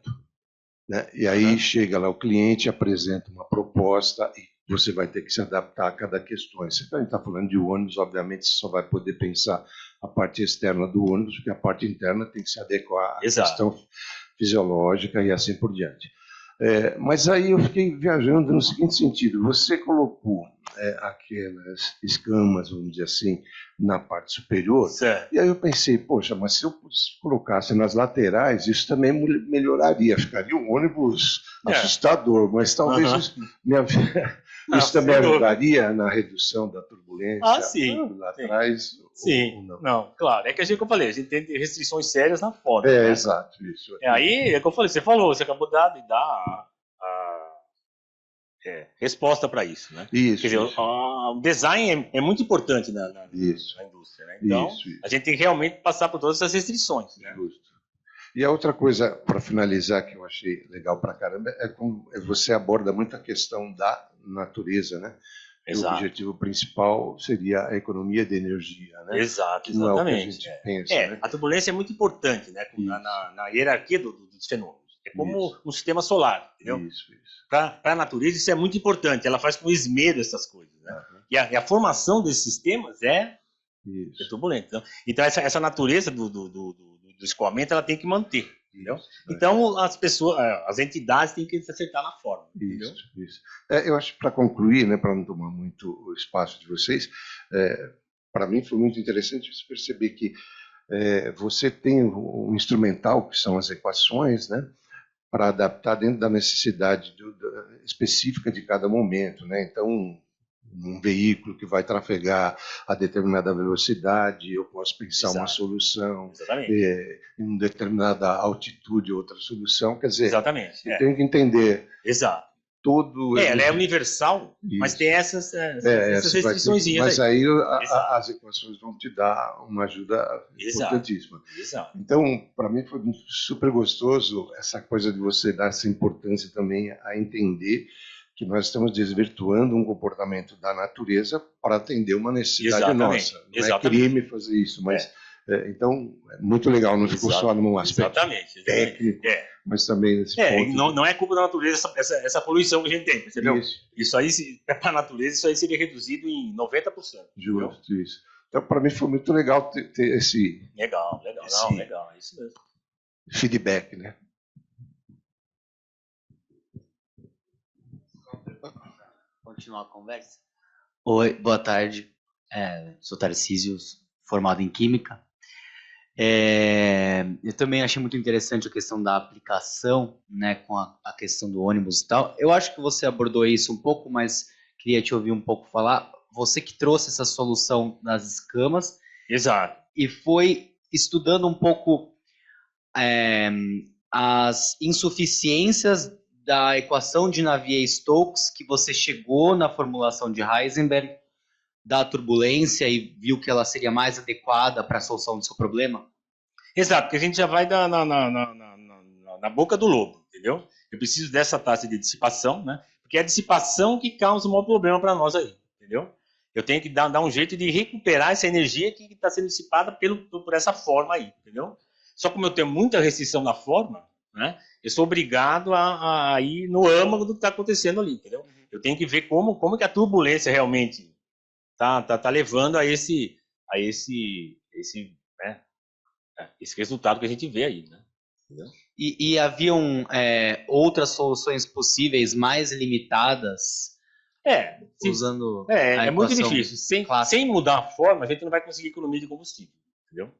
Speaker 3: né? E aí chega lá o cliente, apresenta uma proposta e você vai ter que se adaptar a cada questão. Se a gente está falando de ônibus, obviamente você só vai poder pensar a parte externa do ônibus, porque a parte interna tem que se adequar à questão fisiológica e assim por diante. Mas aí eu fiquei viajando no seguinte sentido: você colocou aquelas escamas, vamos dizer assim, na parte superior,
Speaker 2: certo.
Speaker 3: E aí eu pensei, poxa, mas se eu colocasse nas laterais, isso também melhoraria, ficaria um ônibus assustador, mas talvez isso também ajudaria na redução da turbulência
Speaker 2: sim.
Speaker 3: lá atrás.
Speaker 2: Sim,
Speaker 3: ou
Speaker 2: não, claro. É que como eu falei, a gente tem restrições sérias na forma.
Speaker 3: Exato, isso.
Speaker 2: Aí, é que eu falei, você acabou de dar a resposta para isso, né?
Speaker 3: Isso.
Speaker 2: Quer dizer, o design é muito importante na indústria, né? Então, a gente tem que realmente passar por todas essas restrições, né?
Speaker 3: Justo. E a outra coisa, para finalizar, que eu achei legal para caramba, é como você aborda muito a questão da natureza, né?
Speaker 2: Exato.
Speaker 3: O objetivo principal seria a economia de energia, né?
Speaker 2: Exato, exatamente.
Speaker 3: Não é o que a gente pensa, né?
Speaker 2: A turbulência é muito importante, né? Na hierarquia dos fenômenos. É como um sistema solar, entendeu?
Speaker 3: Isso.
Speaker 2: Para a natureza isso é muito importante. Ela faz com esmero essas coisas, né? E a formação desses sistemas é turbulenta. Então essa natureza do escoamento ela tem que manter, entendeu? Então as pessoas, as entidades têm que se acertar na forma, entendeu?
Speaker 3: Isso. Eu acho que para concluir, né, para não tomar muito o espaço de vocês, para mim foi muito interessante você perceber que você tem um instrumental que são as equações, né, para adaptar dentro da necessidade específica de cada momento, né? Então, um veículo que vai trafegar a determinada velocidade, eu posso pensar uma solução, em uma determinada altitude, outra solução, quer dizer, eu tenho que entender todo...
Speaker 2: ela é universal, mas tem essas restrições.
Speaker 3: Mas aí as equações vão te dar uma ajuda importantíssima. Então, para mim foi super gostoso essa coisa de você dar essa importância também a entender que nós estamos desvirtuando um comportamento da natureza para atender uma necessidade nossa. Não é crime fazer isso, mas... então, é muito legal, não ficou só num aspecto técnico, mas também nesse ponto.
Speaker 2: Não é culpa da natureza essa poluição que a gente tem, percebeu? Isso aí, para a natureza, isso aí seria reduzido em 90%.
Speaker 3: Justo, isso. Então, para mim, foi muito legal ter esse...
Speaker 2: Legal, é isso mesmo.
Speaker 3: Feedback, né?
Speaker 4: Continuar a conversa? Oi, boa tarde. Sou Tarcísio, formado em Química. Eu também achei muito interessante a questão da aplicação, né, com a questão do ônibus e tal. Eu acho que você abordou isso um pouco, mas queria te ouvir um pouco falar. Você que trouxe essa solução das escamas.
Speaker 2: Exato.
Speaker 4: E foi estudando um pouco as insuficiências da equação de Navier-Stokes, que você chegou na formulação de Heisenberg, da turbulência e viu que ela seria mais adequada para a solução do seu problema?
Speaker 2: Exato, porque a gente já vai na boca do lobo, entendeu? Eu preciso dessa taxa de dissipação, né? Porque é a dissipação que causa o maior problema para nós aí, entendeu? Eu tenho que dar um jeito de recuperar essa energia que está sendo dissipada por essa forma aí, entendeu? Só como eu tenho muita restrição na forma, né? Eu sou obrigado a ir no âmago do que está acontecendo ali, entendeu? Eu tenho que ver como que a turbulência realmente tá levando a esse resultado que a gente vê aí, né? Entendeu?
Speaker 4: E haviam outras soluções possíveis mais limitadas? Usando
Speaker 2: é muito difícil. Sem mudar a forma, a gente não vai conseguir economia de combustível, entendeu?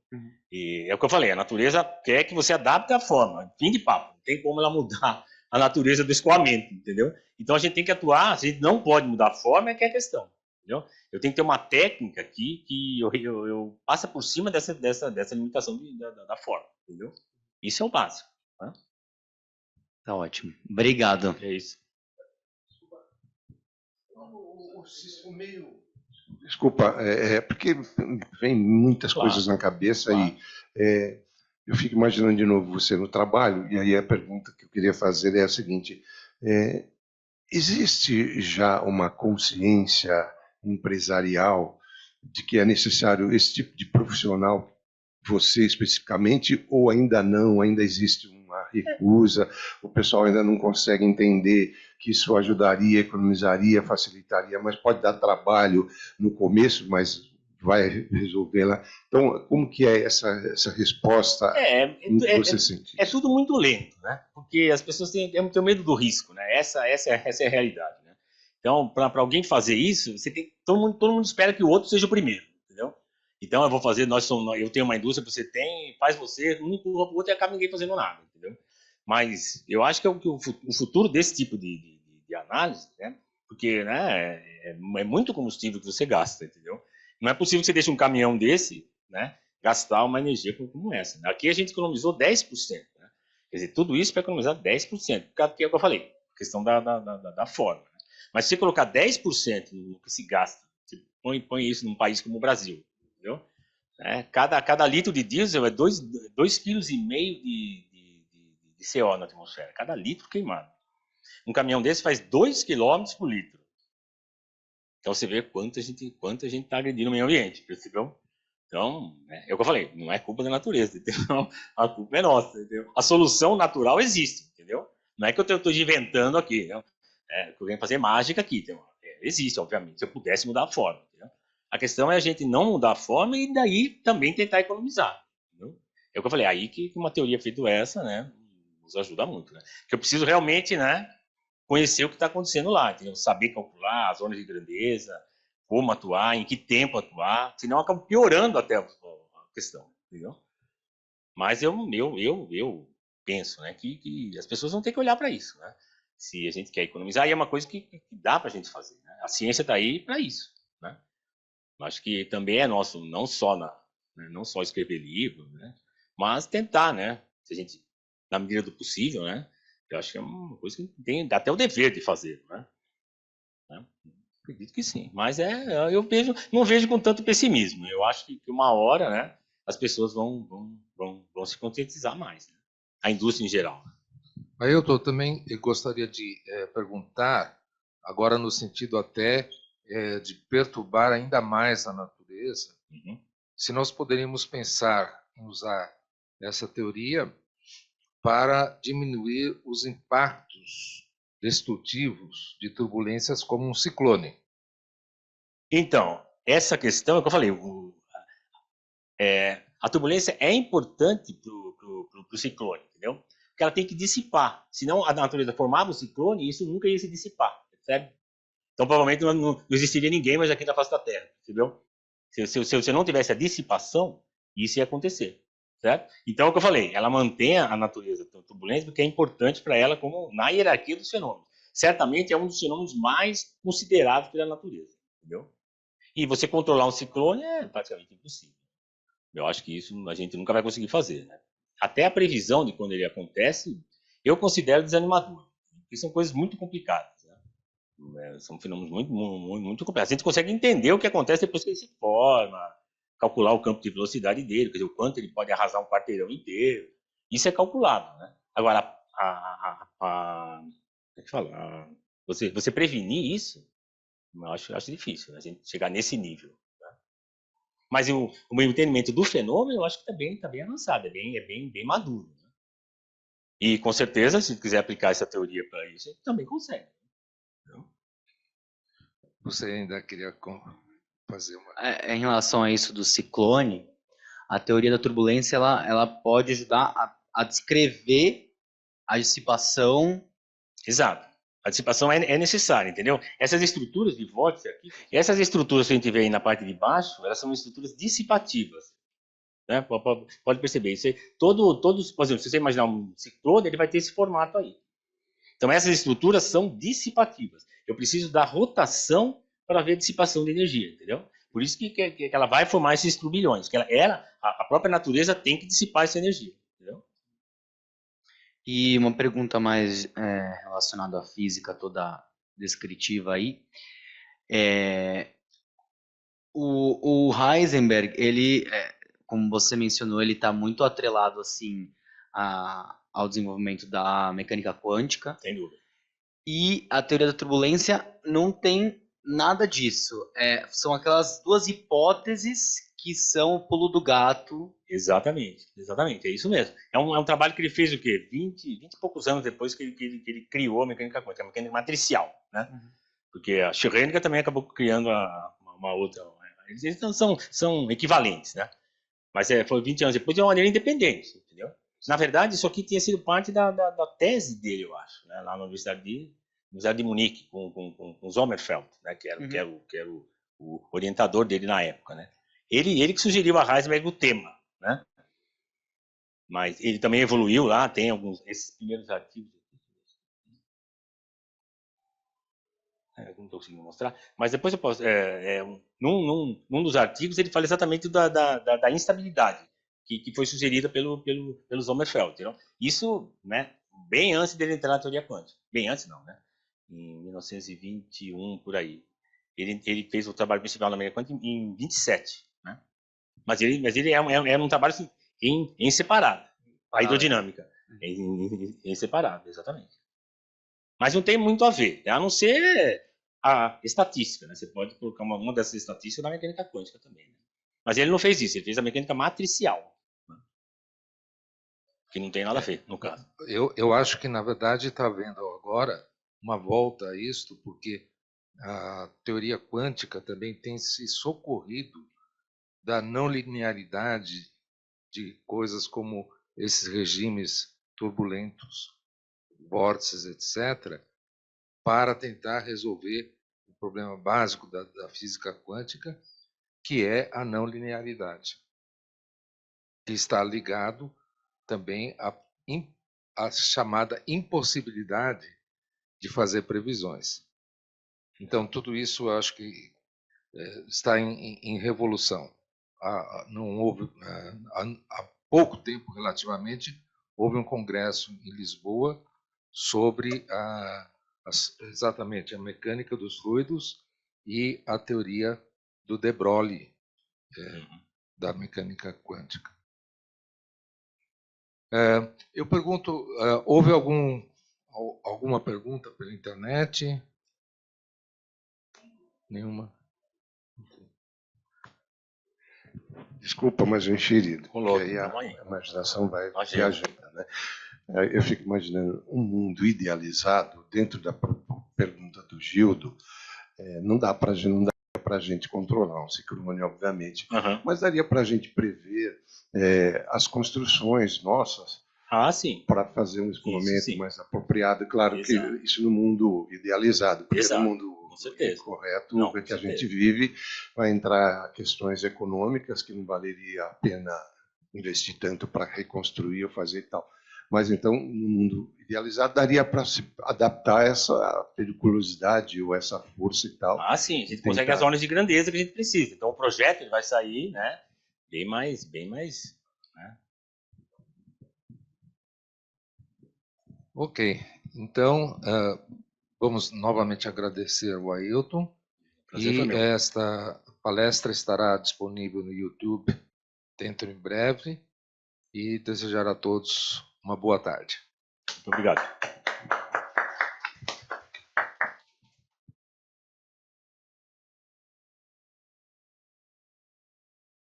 Speaker 2: E é o que eu falei, a natureza quer que você adapte a forma, fim de papo, não tem como ela mudar a natureza do escoamento, entendeu? Então a gente tem que atuar, a gente não pode mudar a forma, é que é a questão, entendeu? Eu tenho que ter uma técnica aqui que eu passe por cima dessa limitação da forma, entendeu? Isso é o básico. Tá?
Speaker 4: Tá ótimo. Obrigado.
Speaker 2: É isso.
Speaker 3: Desculpa, porque vem muitas coisas na cabeça e eu fico imaginando de novo você no trabalho, e aí a pergunta que eu queria fazer é a seguinte: existe já uma consciência empresarial de que é necessário esse tipo de profissional, você especificamente, ou ainda não, ainda existe uma recusa, o pessoal ainda não consegue entender que isso ajudaria, economizaria, facilitaria, mas pode dar trabalho no começo, mas vai resolver lá. Então, como que é essa resposta que você sente?
Speaker 2: É tudo muito lento, né? Porque as pessoas têm medo do risco, né? Essa é a realidade, né? Então, para alguém fazer isso, você tem, todo mundo espera que o outro seja o primeiro, entendeu? Então, eu vou fazer, eu tenho uma indústria, você tem, faz você, um empurra o outro e acaba ninguém fazendo nada, entendeu? Mas eu acho que o futuro desse tipo de análise, né? Porque, né, é muito combustível que você gasta, entendeu? Não é possível que você deixe um caminhão desse, né, gastar uma energia como essa. Aqui a gente economizou 10%. Né? Quer dizer, tudo isso para economizar 10%. Porque é o que eu falei, a questão da forma. Né? Mas se você colocar 10% no que se gasta, você põe isso num país como o Brasil, entendeu? Cada litro de diesel é 2,5 kg de CO na atmosfera. Cada litro queimado. Um caminhão desse faz 2 km por litro. Então você vê quanto a gente está agredindo o meio ambiente, percebeu? Então, é o que eu falei, não é culpa da natureza, entendeu? A culpa é nossa, entendeu? A solução natural existe, entendeu? Não é que eu estou inventando aqui, entendeu? Eu venho fazer mágica aqui, entendeu? Existe, obviamente, se eu pudesse mudar a forma, entendeu? A questão é a gente não mudar a forma e daí também tentar economizar, entendeu? É o que eu falei, aí que uma teoria feita essa, né, nos ajuda muito, né? Que eu preciso realmente, né, conhecer o que está acontecendo lá, entendeu? Saber calcular as zonas de grandeza, como atuar, em que tempo atuar, senão acaba piorando até a questão, entendeu? Mas eu penso, né, que as pessoas vão ter que olhar para isso, né? Se a gente quer economizar, e é uma coisa que dá para a gente fazer, né? A ciência está aí para isso, né? Acho que também é nosso, não só escrever livro, né? Mas tentar, né? Se a gente, na medida do possível, né? Eu acho que é uma coisa que tem até o dever de fazer, né? Acredito que sim, mas eu não vejo com tanto pessimismo. Eu acho que uma hora, né, as pessoas vão se conscientizar mais, né? A indústria em geral.
Speaker 1: Ailton, também eu gostaria de perguntar, agora no sentido até de perturbar ainda mais a natureza, se nós poderíamos pensar em usar essa teoria para diminuir os impactos destrutivos de turbulências como um ciclone.
Speaker 2: Então, essa questão é o que eu falei, a turbulência é importante para o ciclone, entendeu? Porque ela tem que dissipar, senão a natureza formava o ciclone e isso nunca ia se dissipar, percebe? Então, provavelmente não existiria ninguém mais aqui na face da Terra, entendeu? Se você não tivesse a dissipação, isso ia acontecer, certo? Então, é o que eu falei, ela mantém a natureza turbulenta porque é importante para ela como na hierarquia dos fenômenos. Certamente é um dos fenômenos mais considerados pela natureza, entendeu? E você controlar um ciclone é praticamente impossível. Eu acho que isso a gente nunca vai conseguir fazer, né? Até a previsão de quando ele acontece, eu considero desanimador, porque são coisas muito complicadas. São fenômenos muito complexos. A gente consegue entender o que acontece depois que ele se forma, calcular o campo de velocidade dele, quer dizer, o quanto ele pode arrasar um quarteirão inteiro. Isso é calculado, né? Agora, como é que fala? Você prevenir isso, eu acho difícil, né? A gente chegar nesse nível. Né? Mas o entendimento do fenômeno, eu acho que está bem avançado, é bem maduro. Né? E, com certeza, se quiser aplicar essa teoria para isso, a gente também consegue.
Speaker 1: Você ainda queria fazer uma...
Speaker 4: Em relação a isso do ciclone, a teoria da turbulência ela pode ajudar a descrever a dissipação.
Speaker 2: Exato. A dissipação é necessária, entendeu? Essas estruturas de vórtice aqui, essas estruturas que a gente vê aí na parte de baixo, elas são estruturas dissipativas. Né? Pode perceber. Todos, por exemplo, se você imaginar um ciclone, ele vai ter esse formato aí. Então, essas estruturas são dissipativas. Eu preciso da rotação para ver a dissipação de energia, entendeu? Por isso que ela vai formar esses turbilhões, que a própria natureza tem que dissipar essa energia, entendeu?
Speaker 4: E uma pergunta mais relacionada à física toda descritiva aí. O Heisenberg, ele, como você mencionou, ele está muito atrelado assim ao desenvolvimento da mecânica quântica.
Speaker 2: Sem dúvida.
Speaker 4: E a teoria da turbulência não tem nada disso. São aquelas duas hipóteses que são o pulo do gato.
Speaker 2: Exatamente, exatamente, é isso mesmo. É um trabalho que ele fez o quê? 20 e poucos anos depois que ele criou a mecânica quântica, a mecânica matricial, né? Porque a Schrödinger também acabou criando uma outra. Eles não são equivalentes, né? Mas foi 20 anos depois de uma maneira independente, entendeu? Na verdade, isso aqui tinha sido parte da tese dele, eu acho, né? Lá na Universidade de Munique, com Sommerfeld, né? que era o orientador dele na época, né? Ele que sugeriu a Heisenberg o tema, né? Mas ele também evoluiu lá, tem esses primeiros artigos. Eu não estou conseguindo mostrar, mas depois eu posso. Num dos artigos ele fala exatamente da instabilidade que foi sugerida pelo Sommerfeld. Entendeu? Isso, né, bem antes dele entrar na teoria quântica. Bem antes não, né? Em 1921, por aí. Ele fez o trabalho principal na mecânica quântica em 27, né? Mas ele é um trabalho assim, em separado. A hidrodinâmica. Em separado, exatamente. Mas não tem muito a ver, a não ser a estatística, né? Você pode colocar uma dessas estatísticas na mecânica quântica também. Né? Mas ele não fez isso, ele fez a mecânica matricial, né? Que não tem nada a ver, no caso.
Speaker 1: Eu acho que, na verdade, está havendo agora uma volta a isto, porque a teoria quântica também tem se socorrido da não linearidade de coisas como esses regimes turbulentos, vórtices, etc., para tentar resolver o problema básico da física quântica, que é a não linearidade, que está ligado também à chamada impossibilidade de fazer previsões. Então, tudo isso eu acho que está em revolução. Não houve, há pouco tempo, relativamente, houve um congresso em Lisboa sobre exatamente a mecânica dos fluidos e a teoria do de Broglie, da mecânica quântica. Eu pergunto, houve alguma pergunta pela internet? Nenhuma?
Speaker 3: Desculpa, mas eu enxerido.
Speaker 2: Rolou,
Speaker 3: Aí a
Speaker 2: tamo aí.
Speaker 3: imaginação vai
Speaker 2: Imagina.
Speaker 3: viajando, né? Eu fico imaginando um mundo idealizado dentro da pergunta do Gildo. Não dá para a gente controlar um ciclone, obviamente,
Speaker 2: Uhum.
Speaker 3: mas daria para a gente prever as construções nossas
Speaker 2: Sim.
Speaker 3: para fazer um escoamento mais apropriado. Claro
Speaker 2: Exato.
Speaker 3: que isso no mundo idealizado, porque
Speaker 2: Exato.
Speaker 3: no mundo correto
Speaker 2: Não,
Speaker 3: que a gente vive, vai entrar questões econômicas que não valeria a pena investir tanto para reconstruir ou fazer e tal. Mas então, no mundo idealizado, daria para se adaptar a essa periculosidade ou essa força e tal.
Speaker 2: Sim, a gente consegue as ordens de grandeza que a gente precisa. Então o projeto ele vai sair, né, bem mais, né?
Speaker 1: Ok, então vamos novamente agradecer ao Ailton.
Speaker 2: Prazer foi
Speaker 1: E
Speaker 2: meu.
Speaker 1: esta palestra estará disponível no YouTube dentro em breve. E desejar a todos uma boa tarde.
Speaker 2: Muito obrigado.